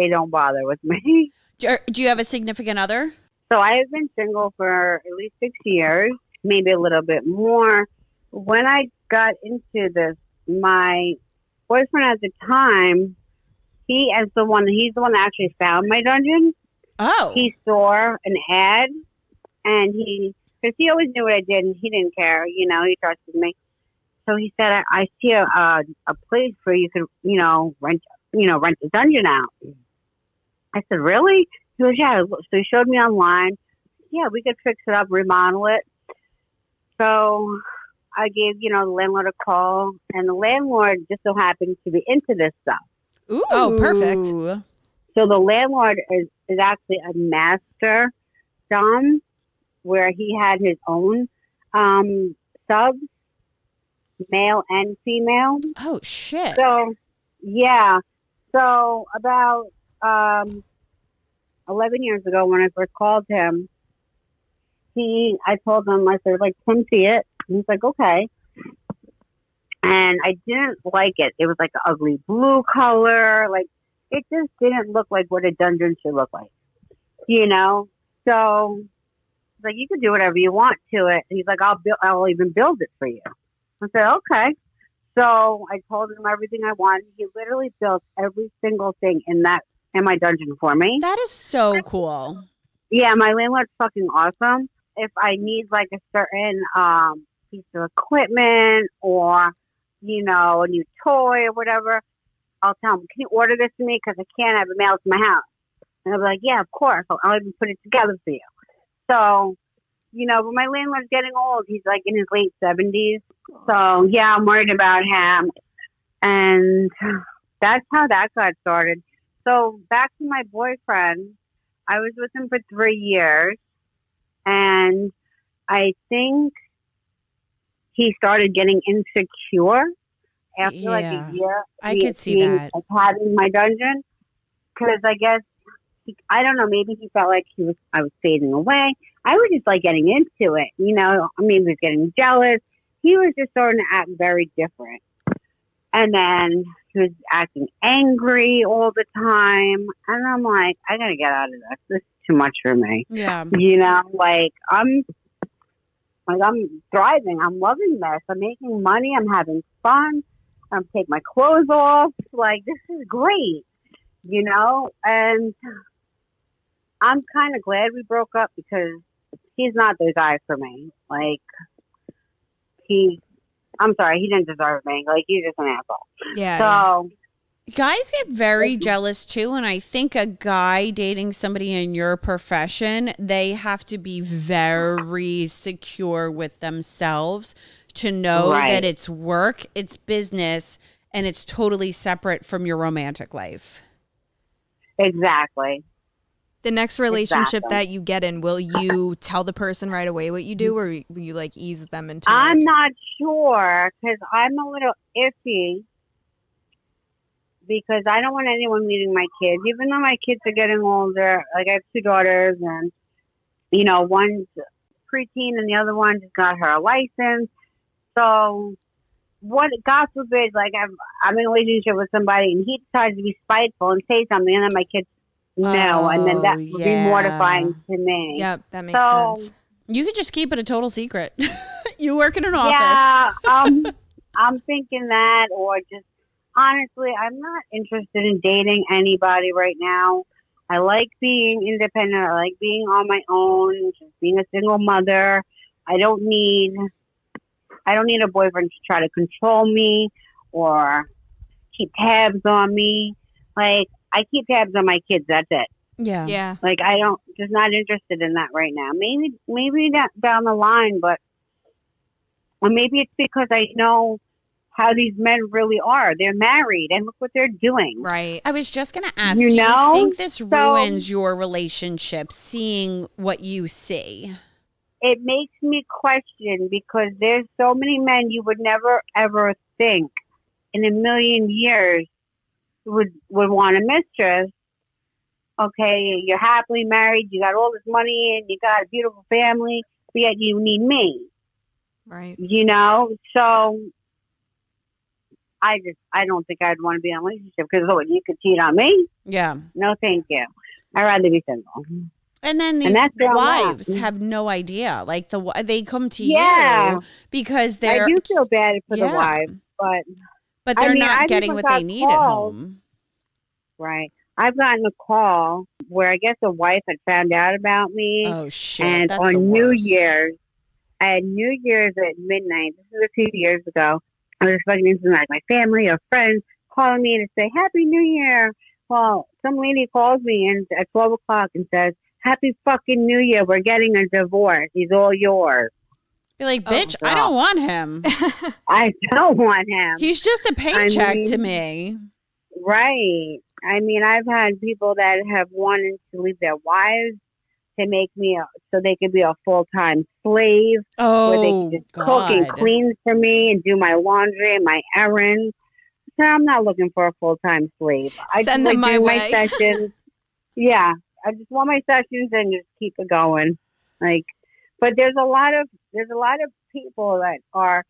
don't bother with me. Do you have a significant other? So I have been single for at least 6 years, maybe a little bit more. When I got into this, my boyfriend at the time, he's the one that actually found my dungeon. Oh. He saw an ad, and because he always knew what I did, and he didn't care, you know, he trusted me. So he said, I see a place where you could, rent the dungeon out. I said, really? He goes, yeah. So he showed me online. Yeah, we could fix it up, remodel it. So I gave, the landlord a call, and the landlord just so happened to be into this stuff. Ooh. Oh, perfect. So the landlord is actually a master dom, where he had his own subs, male and female. Oh, shit. So, yeah. So about 11 years ago, when I first called him, I told him, I said, come see it. And he's like, okay. And I didn't like it. It was like an ugly blue color. Like, it just didn't look like what a dungeon should look like, you know? So, like, you can do whatever you want to it. And he's like, I'll even build it for you. I said, okay. So I told him everything I wanted. He literally built every single thing in my dungeon for me. That is so cool. Yeah, my landlord's fucking awesome. If I need like a certain piece of equipment or, you know, a new toy or whatever, I'll tell him, can you order this for me? Because I can't have it mailed to my house. And I'll be like, yeah, of course. I'll even put it together for you. So, you know, but my landlord's getting old. He's like in his late 70s. So, yeah, I'm worried about him. And that's how that got started. So, back to my boyfriend. I was with him for 3 years. And I think he started getting insecure after like a year. I could see that. Like, having my dungeon. Because I guess, I don't know, maybe he felt like I was fading away. I was just like getting into it, you know. I mean, he was getting jealous. He was just starting to act very different. And then he was acting angry all the time. And I'm like, I gotta get out of this. This is too much for me. Yeah. You know, I'm thriving. I'm loving this. I'm making money. I'm having fun. I'm taking my clothes off. Like, this is great, you know? And I'm kind of glad we broke up because he's not the guy for me. Like, I'm sorry, he didn't deserve me. Like, he's just an asshole. Yeah. So, guys get very jealous too, and I think a guy dating somebody in your profession, they have to be very secure with themselves to know that it's work, it's business, and it's totally separate from your romantic life. Exactly. The next relationship that you get in, will you tell the person right away what you do, or will you like ease them into it? I'm not sure because I'm a little iffy because I don't want anyone meeting my kids, even though my kids are getting older. Like, I have 2 daughters, and, you know, one's preteen and the other one just got her license. So, what, God forbid, like, I'm in a relationship with somebody and he decides to be spiteful and say something, and then my kids know, and then that would be mortifying to me. Yep, that makes sense. You could just keep it a total secret. You work in an office. Yeah, I'm thinking that, or just, honestly, I'm not interested in dating anybody right now. I like being independent. I like being on my own, just being a single mother. I don't need a boyfriend to try to control me or keep tabs on me. Like, I keep tabs on my kids. That's it. Yeah. Yeah. Like, just not interested in that right now. Maybe down the line, but, or maybe it's because I know how these men really are. They're married and look what they're doing. Right. I was just going to ask, you do know? you think this ruins your relationship, seeing what you see? It makes me question because there's so many men you would never, ever think in a million years would want a mistress. Okay, you're happily married, you got all this money and you got a beautiful family, but yet you need me. Right. You know? So I don't think I'd want to be in a relationship because you could cheat on me. Yeah. No, thank you. I'd rather be single. And then these wives have no idea. Like, they come to you because they're. I do feel bad for the wives, but they're not getting what they need at home. Right. I've gotten a call where I guess a wife had found out about me. Oh shit! And that's on New Year's, at New Year's at midnight, this is a few years ago, I was expecting some like my family or friends calling me to say Happy New Year. Well, some lady calls me and at 12 o'clock and says, Happy fucking New Year. We're getting a divorce. He's all yours. You're like, bitch, I don't want him. I don't want him. He's just a paycheck to me. Right. I mean, I've had people that have wanted to leave their wives to make me so they could be a full-time slave. Where they could just cook and clean for me and do my laundry and my errands. So I'm not looking for a full-time slave. I Send just them like my way. my sessions. Yeah. I just want my sessions and just keep it going. Like, but there's a lot of people that are,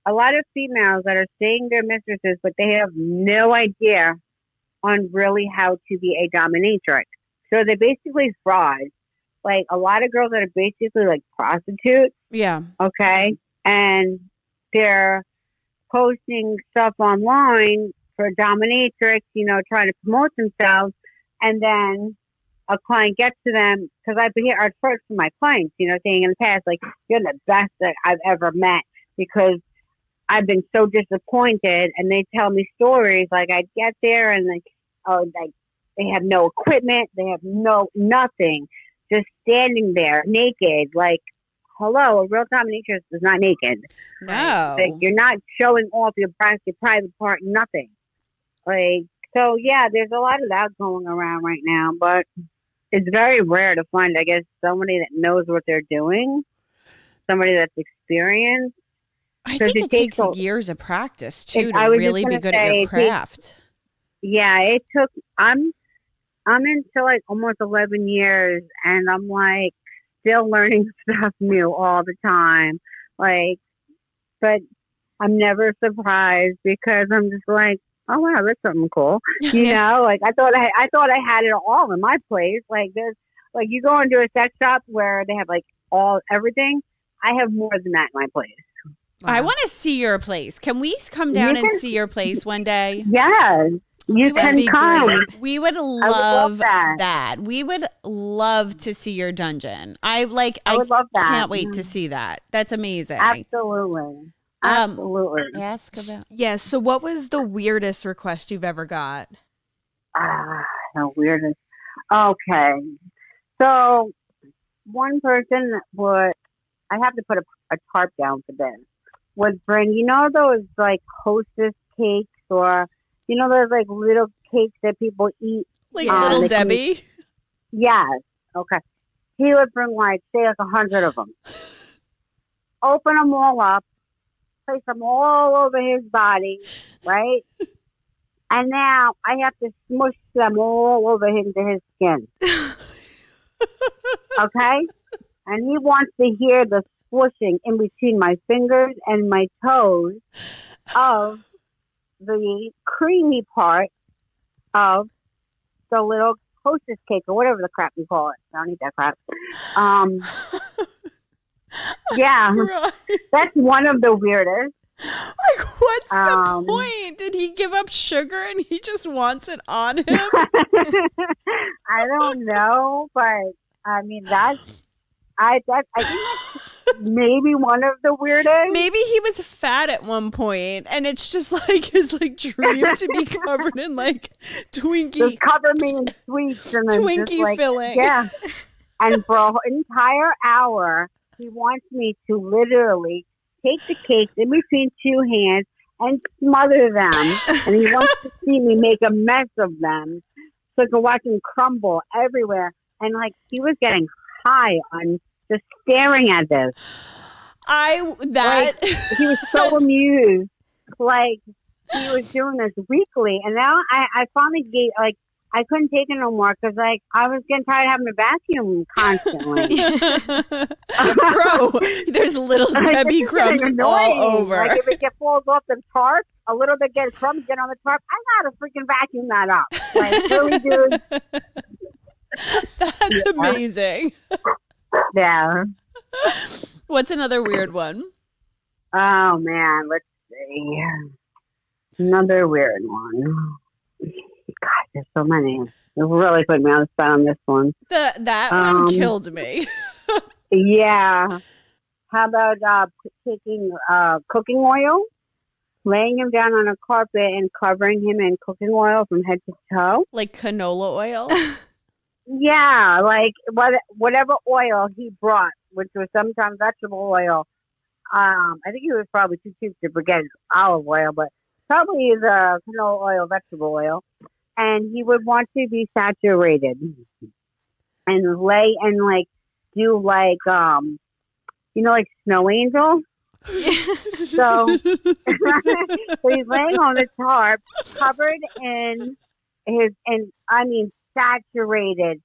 a lot of females that are seeing their mistresses, but they have no idea on really how to be a dominatrix. So they're basically frauds. Like a lot of girls that are basically like prostitutes. Yeah. Okay. And they're posting stuff online for dominatrix, you know, trying to promote themselves. And then a client gets to them, because I've heard from my clients, you know, saying in the past, like, you're the best that I've ever met, because I've been so disappointed. And they tell me stories like I'd get there and like, oh, like they have no equipment, they have nothing, just standing there naked. Like, hello, a real dominatrix is not naked. No, like, you're not showing off your private part, nothing. Like, so yeah, there's a lot of that going around right now, but it's very rare to find, I guess, somebody that knows what they're doing, somebody that's experienced. I think it takes years of practice too to really be good at your craft. It took. I'm into like almost 11 years, and I'm like still learning stuff new all the time. Like, but I'm never surprised, because I'm just like, oh wow, that's something cool. You know, like I thought I had it all in my place. Like there's like you go into a sex shop where they have like everything. I have more than that in my place. Wow. I want to see your place. Can we come down and see your place one day? Yes. You can come. We would love that. We would love to see your dungeon. I would love that. Can't wait to see that. That's amazing. Absolutely. Absolutely. Ask about. Yes. So what was the weirdest request you've ever got? The weirdest. Okay. So one person I have to put a tarp down for this, would bring, you know, those like Hostess cakes, or you know, those like little cakes that people eat, like Little Debbie. Yes. Okay. He would bring like, say, like 100 of them. Open them all up, place them all over his body, right? And now I have to smush them all over into his skin. Okay? And he wants to hear the squishing in between my fingers and my toes of the creamy part of the little Hostess cake, or whatever the crap you call it. I don't eat that crap. Yeah, that's one of the weirdest. Like, what's the point? Did he give up sugar and he just wants it on him? I don't know, but I mean I think that's maybe one of the weirdest. Maybe he was fat at one point, and it's just like his like dream to be covered in like Twinkie. Just cover me in sweets and then Twinkie just, like, filling. Yeah, and for an entire hour, he wants me to literally take the cakes in between two hands and smother them, and he wants to see me make a mess of them, so I can watch them crumble everywhere. And like he was getting high on just staring at this. Like, he was so amused. Like he was doing this weekly, and now I finally gave, like, I couldn't take it no more, because like I was getting tired of having to vacuum constantly. Bro, there's little Debbie crumbs all over. Like if it falls off the tarp, a little bit gets crumbs get on the tarp. I gotta freaking vacuum that up. Like really, dude. That's amazing. Yeah. What's another weird one? Oh man, let's see. Another weird one. God, there's so many. You really put me on the spot on this one. That one killed me. Yeah. How about taking cooking oil, laying him down on a carpet and covering him in cooking oil from head to toe? Like canola oil? Yeah, like whatever oil he brought, which was sometimes vegetable oil. I think he was probably too cheap to forget olive oil, but probably the canola oil, vegetable oil. And he would want to be saturated and lay and like do like like snow angel. So he's laying on the tarp, covered in saturated,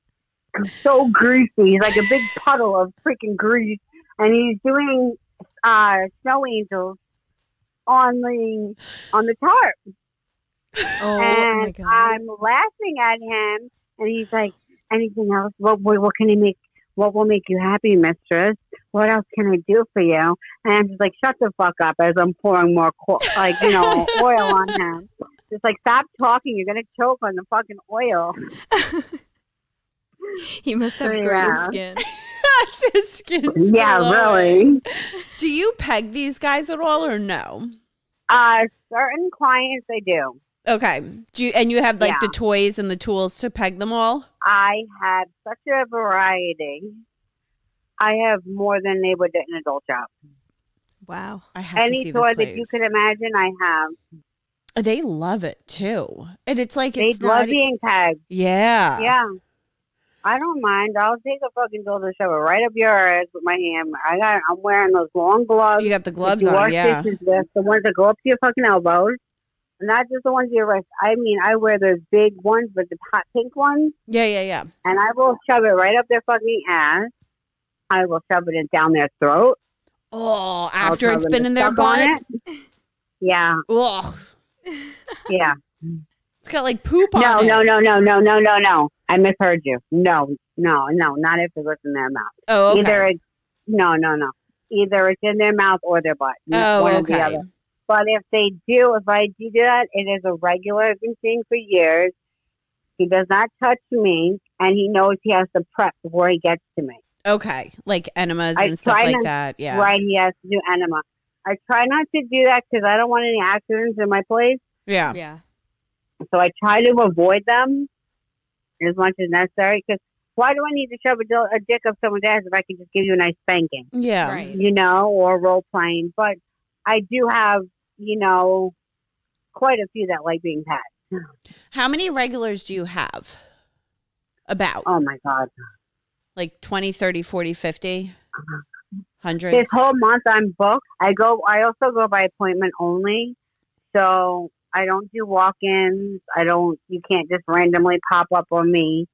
so greasy. He's like a big puddle of freaking grease, and he's doing snow angels on the tarp. Oh my And God. I'm laughing at him, and he's like, anything else? What can he make? What will make you happy, mistress? What else can I do for you? And I'm just like, shut the fuck up as I'm pouring more, oil on him. Just like, stop talking. You're going to choke on the fucking oil. He must have great Yeah. skin. His skin's Yeah, glowing. really. Do you peg these guys at all or no? Certain clients I do. Okay. And you have like Yeah. the toys and the tools to peg them all? I have such a variety. I have more than they would at an adult shop. Wow. I have to Any see toy this that you place. could imagine, I have. They love it too. And it's like They it's love not being pegged. Yeah. Yeah. I don't mind. I'll take a fucking dildo, shove it right up your ass with my hand. I'm wearing those long gloves. You got the gloves that you on, wash yeah. dishes with, the ones that go up to your fucking elbows. Not just the ones to your wrist. I mean, I wear those big ones, but the hot pink ones. Yeah. And I will shove it right up their fucking ass. I will shove it down their throat. Oh, I'll after tell it's them been to in their suck on butt? it. Yeah. Ugh. Yeah. It's got like poop on No, it. no. I misheard you. No. Not if it goes in their mouth. Oh, okay. Either it's no. Either it's in their mouth or their butt. Oh, one or okay. the other. But if I do that, it is a regular I've been seeing for years. He does not touch me, and he knows he has to prep before he gets to me. Okay. Like enemas I and stuff try like not- that. Yeah. Right, he has to do enema. I try not to do that because I don't want any accidents in my place. Yeah. Yeah. So I try to avoid them as much as necessary. Because why do I need to shove a dick up someone's ass if I can just give you a nice spanking? Yeah. Right. Or role playing. But I do have, quite a few that like being pet. How many regulars do you have? About Oh my God. like 20, 30, 40, 50? Hundreds? This whole month I'm booked. I also go by appointment only. So I don't do walk-ins. You can't just randomly pop up on me.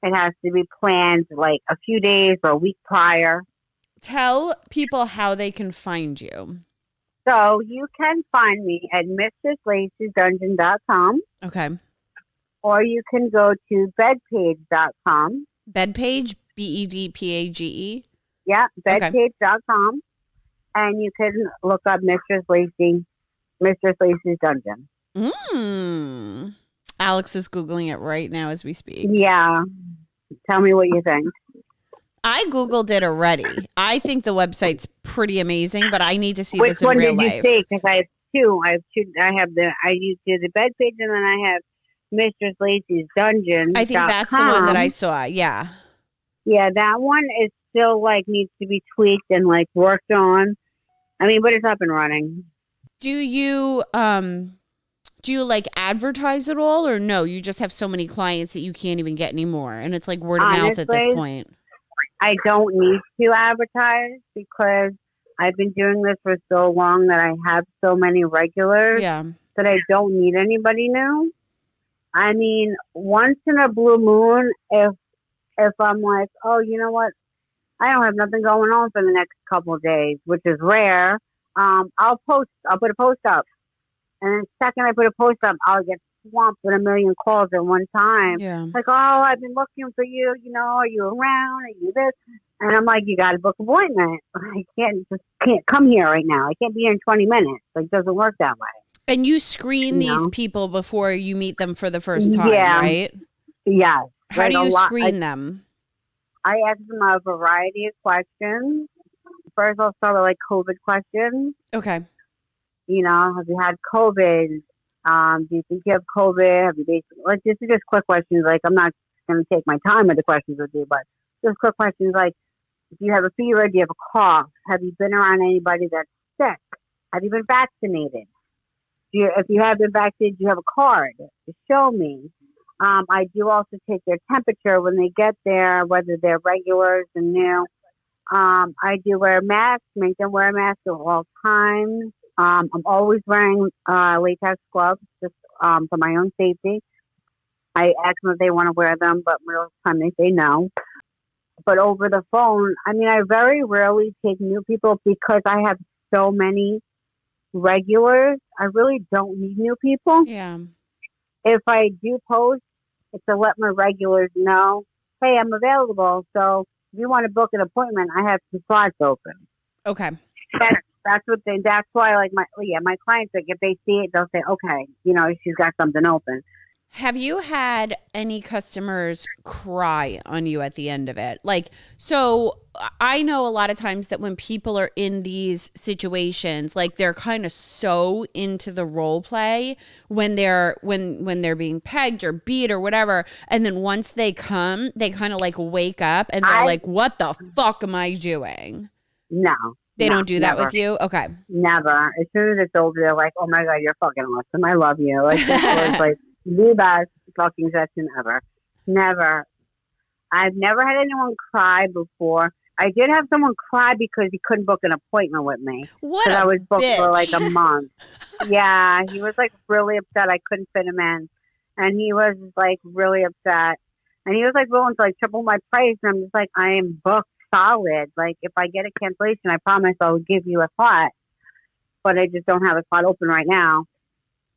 It has to be planned like a few days or a week prior. Tell people how they can find you. So you can find me at MistressLaciey'sDungeon.com, Okay. or you can go to bedpage.com. Bedpage, BEDPAGE. Yeah, Okay. bedpage.com. And you can look up Mistress Laciey's Dungeon. Alex is Googling it right now as we speak. Yeah. Tell me what you think. I Googled it already. I think the website's pretty amazing, but I need to see Which this in one real did you life. see? Because I have two. I use the bed page, and then I have Mistress Laciey's Dungeon. I think that's the one that I saw. Yeah. Yeah, that one is still needs to be tweaked and worked on. I mean, but it's up and running. Do you advertise at all, or no? You just have so many clients that you can't even get anymore, and it's like word of mouth at this Honestly, point. I don't need to advertise because I've been doing this for so long that I have so many regulars Yeah. that I don't need anybody new. I mean, once in a blue moon, if I'm like, oh, you know what, I don't have nothing going on for the next couple of days, which is rare. I'll put a post up, and then the second I put a post up, I'll get swamped with a million calls at one time. Yeah. Like, oh, I've been looking for you. Are you around? Are you this? And I'm like, you got to book an appointment. I can't come here right now. I can't be here in 20 minutes. It doesn't work that way. And you screen these people before you meet them for the first time, Yeah. right? Yes. How do you screen them? I ask them a variety of questions. First, I'll start with COVID questions. Okay. Have you had COVID? Do you think you have COVID? Have you basically this is just quick questions. I'm not going to take my time with the questions with you, but just quick questions like, do you have a fever? Do you have a cough? Have you been around anybody that's sick? Have you been vaccinated? If you have been vaccinated, do you have a card to show me? I do also take their temperature when they get there, whether they're regulars and new. I do wear masks, make them wear a mask at all times. I'm always wearing latex gloves just for my own safety. I ask them if they want to wear them, but most of the time they say no. But over the phone, I mean, I very rarely take new people because I have so many regulars. I really don't need new people. Yeah. if I do post, it's to let my regulars know, hey, I'm available. So if you want to book an appointment, I have some slots open. Okay. That's why like my clients, like if they see it, they'll say, okay, she's got something open. Have you had any customers cry on you at the end of it? Like, so I know a lot of times that when people are in these situations, like they're kind of so into the role play when they're being pegged or beat or whatever, and then once they come, they kind of like wake up and they're like, "What the fuck am I doing?" No. They don't do that never. with you? Okay. Never. As soon as it's over, they're like, oh my God, you're fucking awesome. I love you. Like, this was like the best fucking session ever. Never. I've never had anyone cry before. I did have someone cry because he couldn't book an appointment with me. What I was booked bitch. for like a month. Yeah, he was like really upset. I couldn't fit him in. And he was like really upset. And he was like willing to like triple my price. And I'm just like, I am booked solid. Like if I get a cancellation, I promise I'll give you a slot. But I just don't have a spot open right now.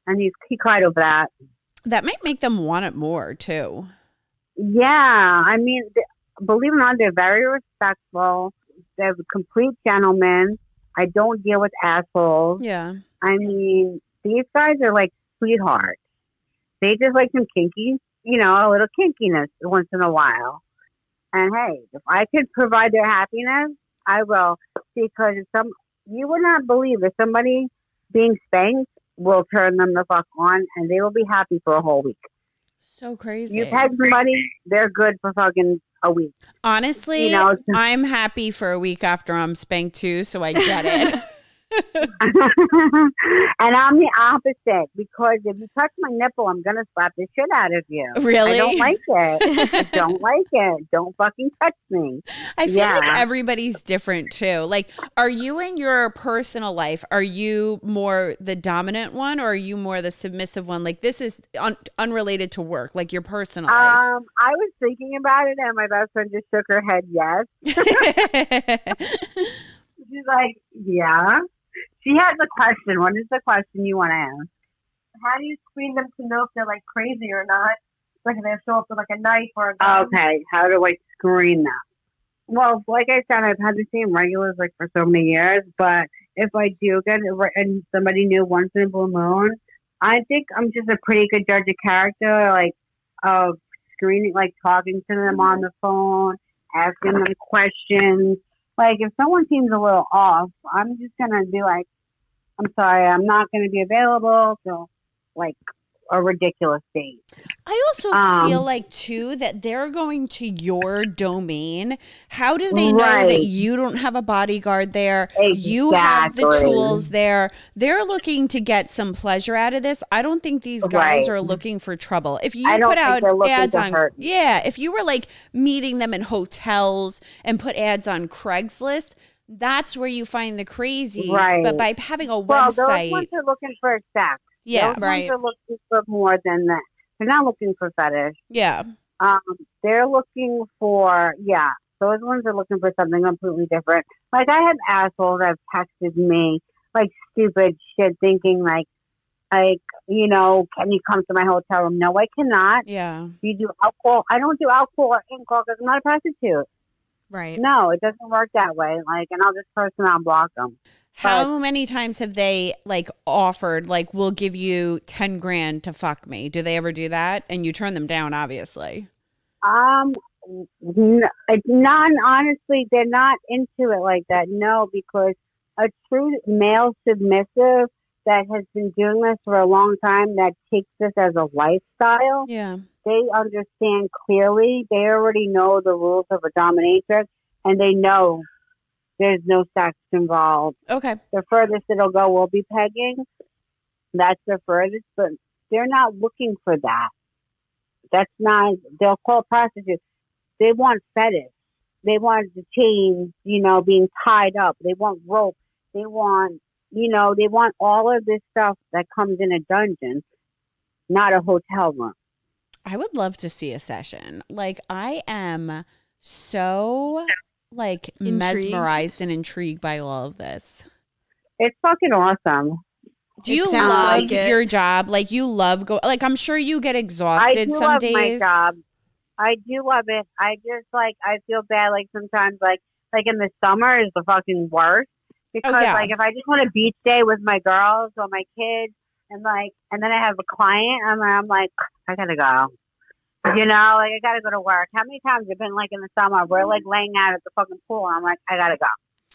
And he cried over that. That might make them want it more too. Yeah, I mean, believe it or not, they're very respectful. They're complete gentlemen. I don't deal with assholes. Yeah. I mean, these guys are like sweethearts. They just like some kinky, a little kinkiness once in a while. And hey, if I could provide their happiness, I will. Because you would not believe that somebody being spanked will turn them the fuck on, and they will be happy for a whole week. So crazy. You've had somebody, they're good for fucking a week. Honestly, I'm happy for a week after I'm spanked too, so I get it. And I'm the opposite, because if you touch my nipple, I'm gonna slap the shit out of you. Really? I don't like it. I don't like it. Don't fucking touch me. I feel like everybody's different too. Like, are you in your personal life, are you more the dominant one, or are you more the submissive one? Like, this is unrelated to work, like your personal life. I was thinking about it, and my best friend just shook her head yes. She's like, yeah. She has a question. What is the question you want to ask? How do you screen them to know if they're like crazy or not? Like if they show up with like a knife or a gun. Okay, how do I screen them? Well, like I said, I've had the same regulars like for so many years, but if I do get it and somebody new once in a blue moon, I think I'm just a pretty good judge of character, like of screening, like talking to them on the phone, asking them questions. Like, if someone seems a little off, I'm just going to be like, I'm sorry, I'm not going to be available till, like, a ridiculous date. I also feel like, too, that they're going to your domain. How do they know that you don't have a bodyguard there? Exactly. You have the tools there. They're looking to get some pleasure out of this. I don't think these guys are looking for trouble. If you put out ads on, if you were like meeting them in hotels and put ads on Craigslist, that's where you find the crazies. Right. But by having a website, those ones are looking for sex. Yeah, those ones are looking for more than that. They're not looking for fetish. Yeah. They're looking for, those ones are looking for something completely different. Like, I have assholes that have texted me, like, stupid shit, thinking, like, can you come to my hotel room? No, I cannot. Yeah. You do alcohol. I don't do alcohol or alcohol because I'm not a prostitute. Right. No, it doesn't work that way. Like, and I'll just block them. How many times have they like offered, like, we'll give you 10 grand to fuck me? Do they ever do that? And you turn them down, obviously. Honestly, they're not into it like that. No, because a true male submissive that has been doing this for a long time, that takes this as a lifestyle. Yeah. They understand clearly. They already know the rules of a dominatrix, and they know there's no sex involved. Okay. The furthest it'll go will be pegging. That's the furthest, but they're not looking for that. That's not, they'll call prostitutes. They want fetish. They want the chains, being tied up. They want rope. They want, they want all of this stuff that comes in a dungeon, not a hotel room. I would love to see a session. Like, I am so mesmerized and intrigued by all of this. It's fucking awesome. Do you sounds love like it. your job? Like you love like I'm sure you get I exhausted do some love days. my job. I do love it. I just like I feel bad like sometimes like in the summer is the fucking worst because yeah. like if I just want a beach day with my girls or my kids and then I have a client I'm like I gotta go. You know, like I gotta go to work. How many times have been like in the summer we're like laying out at the fucking pool and I'm like I gotta go.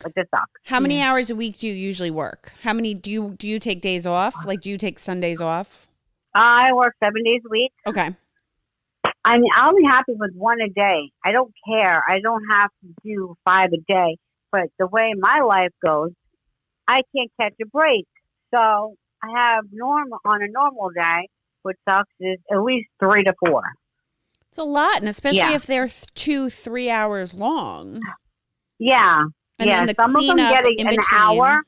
Like this sucks. How many hours a week do you usually work? How many do you take days off? Like do you take Sundays off? I work 7 days a week. Okay. I mean, I'll be happy with one a day. I don't care. I don't have to do 5 a day. But the way my life goes, I can't catch a break. So I have on a normal day, which sucks, is at least 3 to 4. It's a lot, and especially if they're 2-3 hours long. Yeah. And then the some of them cleanup get in an between. hour.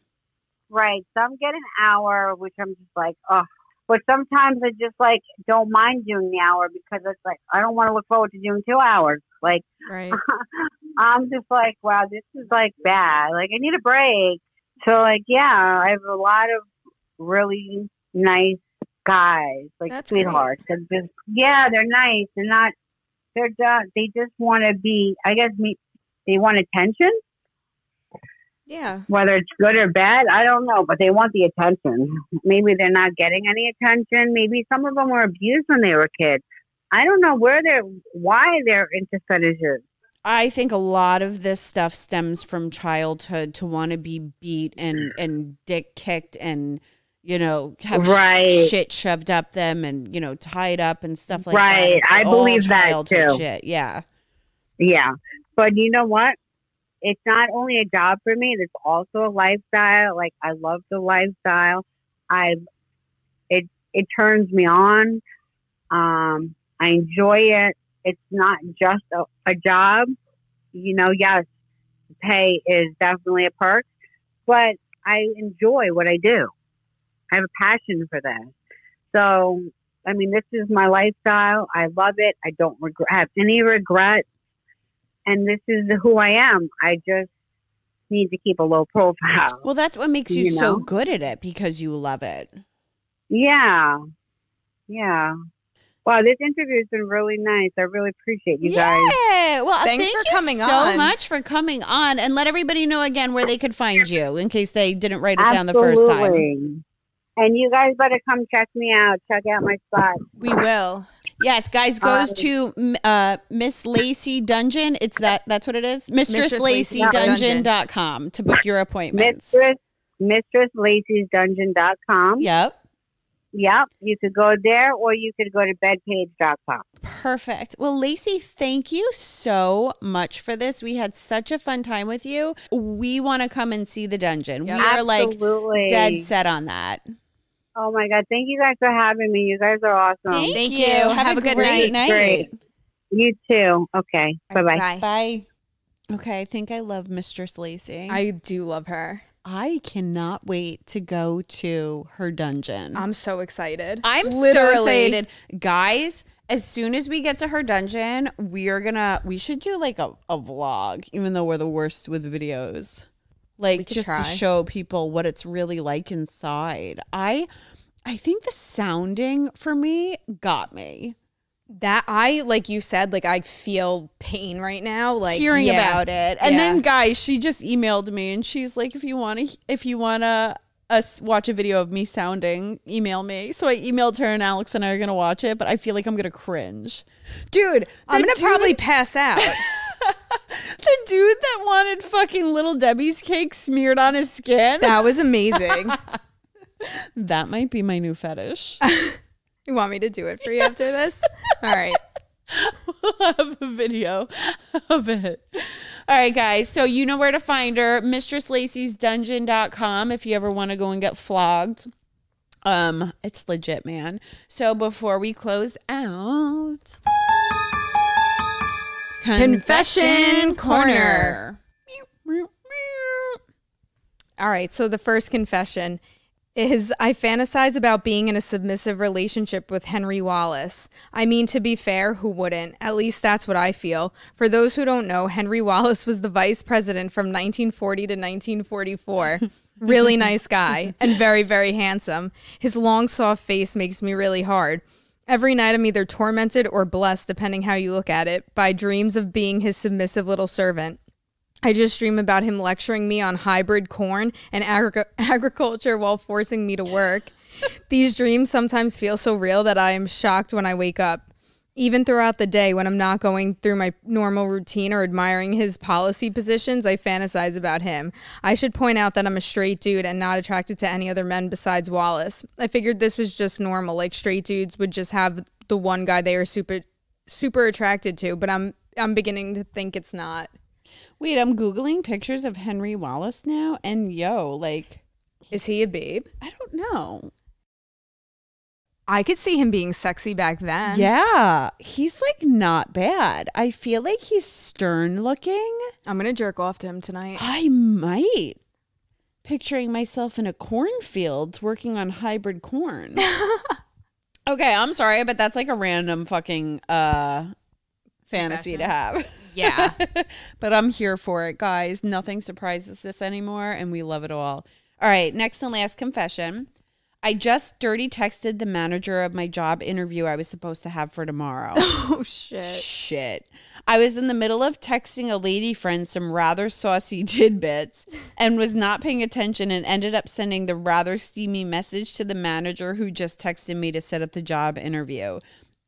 Right. Some get an hour, which I'm just like, oh. But sometimes I just like don't mind doing the hour because it's like I don't want to look forward to doing 2 hours. Like Right. I'm just like, wow, this is like bad. Like I need a break. So like, yeah, I have a lot of really nice guys, like That's sweethearts. And just they're nice. They just want to be. I guess they want attention. Yeah. Whether it's good or bad, I don't know, but they want the attention. Maybe they're not getting any attention. Maybe some of them were abused when they were kids. I don't know why they're into fetishes. I think a lot of this stuff stems from childhood to want to be beat and dick kicked and, you know, have shit shoved up them and, you know, tied up and stuff like that. Right. I believe that too. Shit. Yeah. Yeah. But you know what? It's not only a job for me, it's also a lifestyle. Like I love the lifestyle. It turns me on. I enjoy it. It's not just a job. You know, yes, pay is definitely a perk, but I enjoy what I do. I have a passion for this. So, I mean, this is my lifestyle. I love it. I don't have any regrets. And this is who I am. I just need to keep a low profile. Well, that's what makes you so good at it because you love it. Yeah. Yeah. Wow, this interview has been really nice. I really appreciate you guys. Yeah. Well, Thanks thank for you coming so on. much for coming on. And let everybody know again where they could find you in case they didn't write it down the first time. And you guys better come check me out. Check out my spot. We will. Yes, guys, goes to Miss Laciey Dungeon. That's what it is. MistressLacieyDungeon.com to book your appointments. MistressLacieyDungeon.com. Yep. Yep. You could go there or you could go to bedpage.com. Perfect. Well, Laciey, thank you so much for this. We had such a fun time with you. We want to come and see the dungeon. Yep. We are Absolutely. like dead set on that. Oh my God. Thank you guys for having me. You guys are awesome. Thank you. Have a good great night. Great. You too. Okay. Bye-bye. Bye. Bye. Okay. I think I love Mistress Laciey. I do love her. I cannot wait to go to her dungeon. I'm so excited. I'm so excited. Guys, as soon as we get to her dungeon, we should do like a vlog, even though we're the worst with videos. Like just to show people what it's really like inside. I think the sounding for me got me. That like you said, like I feel pain right now, like hearing about it. And then guys, she just emailed me and she's like, if you wanna us watch a video of me sounding, email me. So I emailed her and Alex and I are gonna watch it, but I feel like I'm gonna cringe. Dude, I'm gonna probably pass out. The dude that wanted fucking Little Debbie's cake smeared on his skin. That was amazing. That might be my new fetish. You want me to do it for you after this? All right. We'll have a video of it. All right, guys. So you know where to find her. MistressLaciey'sDungeon.com if you ever want to go and get flogged. It's legit, man. So before we close out, Confession Corner. All right. So the first confession is I fantasize about being in a submissive relationship with Henry Wallace. I mean, to be fair, who wouldn't? At least that's what I feel. For those who don't know, Henry Wallace was the vice president from 1940 to 1944. Really nice guy and very, very handsome. His long, soft face makes me really hard. Every night I'm either tormented or blessed, depending how you look at it, by dreams of being his submissive little servant. I just dream about him lecturing me on hybrid corn and agriculture while forcing me to work. These dreams sometimes feel so real that I am shocked when I wake up. Even throughout the day, when I'm not going through my normal routine or admiring his policy positions, I fantasize about him. I should point out that I'm a straight dude and not attracted to any other men besides Wallace. I figured this was just normal, like straight dudes would just have the one guy they are super attracted to, but I'm beginning to think it's not. Wait, I'm Googling pictures of Henry Wallace now, and is he a babe? I don't know. I could see him being sexy back then. Yeah, he's not bad. I feel like he's stern looking. I'm going to jerk off to him tonight. I might. Picturing myself in a cornfield working on hybrid corn. Okay, I'm sorry, but that's like a random fucking fantasy to have. Yeah. But I'm here for it, guys. Nothing surprises us anymore, and we love it all. All right, next and last confession. I just dirty texted the manager of my job interview I was supposed to have for tomorrow. Oh, shit. Shit. I was in the middle of texting a lady friend some rather saucy tidbits and was not paying attention and ended up sending the rather steamy message to the manager who just texted me to set up the job interview.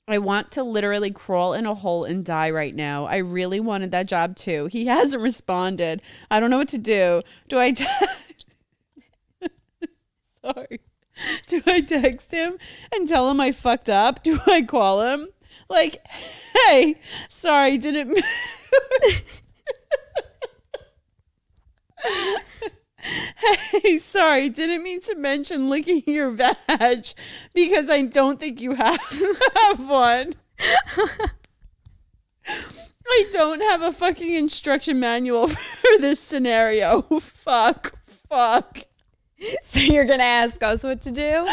I want to literally crawl in a hole and die right now. I really wanted that job too. He hasn't responded. I don't know what to do. Sorry. Do I text him and tell him I fucked up? Do I call him? Like, hey, sorry, didn't... Hey, sorry, didn't mean to mention licking your vag because I don't think you have one. I don't have a fucking instruction manual for this scenario. Fuck. So you're going to ask us what to do?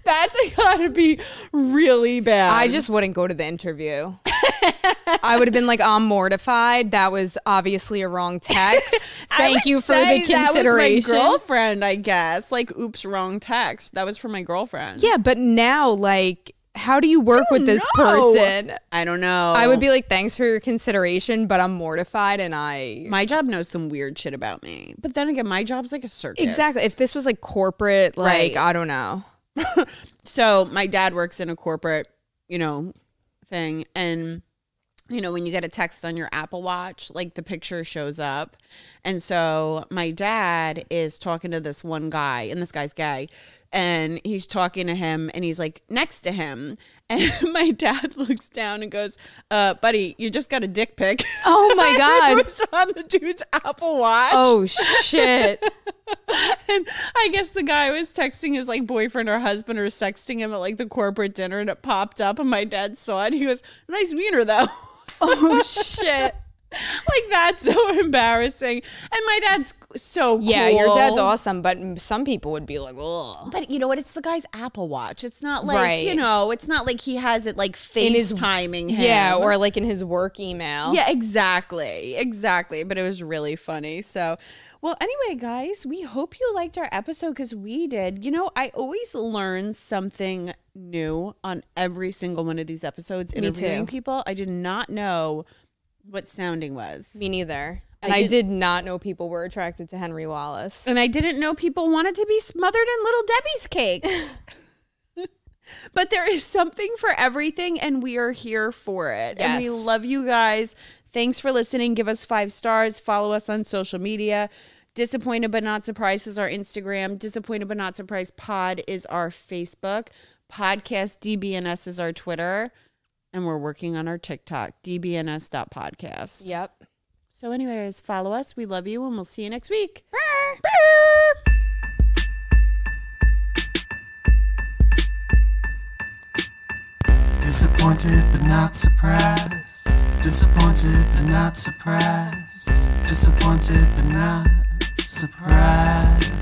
That's gotta be really bad. I just wouldn't go to the interview. I would have been like, I'm mortified. That was obviously a wrong text. Thank you for the consideration. That was my girlfriend, I guess. Like, oops, wrong text. That was for my girlfriend. Yeah, but now, like, how do you work with this person? I don't know. I would be like, thanks for your consideration, but I'm mortified and my job knows some weird shit about me. But then again, my job's like a circus. Exactly. If this was like corporate, like, right. I don't know. So my dad works in a corporate, thing. And, when you get a text on your Apple Watch, like the picture shows up. And so my dad is talking to this one guy, and this guy's gay. And he's talking to him, and he's like next to him. And my dad looks down and goes, buddy, you just got a dick pic. Oh my God. It was on the dude's Apple Watch. Oh shit. And I guess the guy was texting his like boyfriend or husband or sexting him at like the corporate dinner, and it popped up, and my dad saw it. He goes, nice wiener though. Oh shit. Like, that's so embarrassing. And my dad's so cool. Yeah, your dad's awesome, but some people would be like, ugh. But you know what? It's the guy's Apple Watch. It's not like, right. It's not like he has it like FaceTiming him. Yeah, or like in his work email. Yeah, exactly. But it was really funny. So, well, anyway, guys, we hope you liked our episode because we did. I always learn something new on every single one of these episodes. Interviewing people. I did not know what sounding was. Me neither. And I did not know people were attracted to Henry Wallace. And I didn't know people wanted to be smothered in Little Debbie's cakes. But there is something for everything, and we are here for it. Yes. And we love you guys. Thanks for listening. Give us 5 stars. Follow us on social media. Disappointed But Not Surprised is our Instagram. Disappointed But Not Surprised Pod is our Facebook. Podcast DBNS is our Twitter. And we're working on our TikTok, dbns.podcast. Yep. So anyways, follow us. We love you, and we'll see you next week. Disappointed but not surprised. Disappointed but not surprised. Disappointed but not surprised.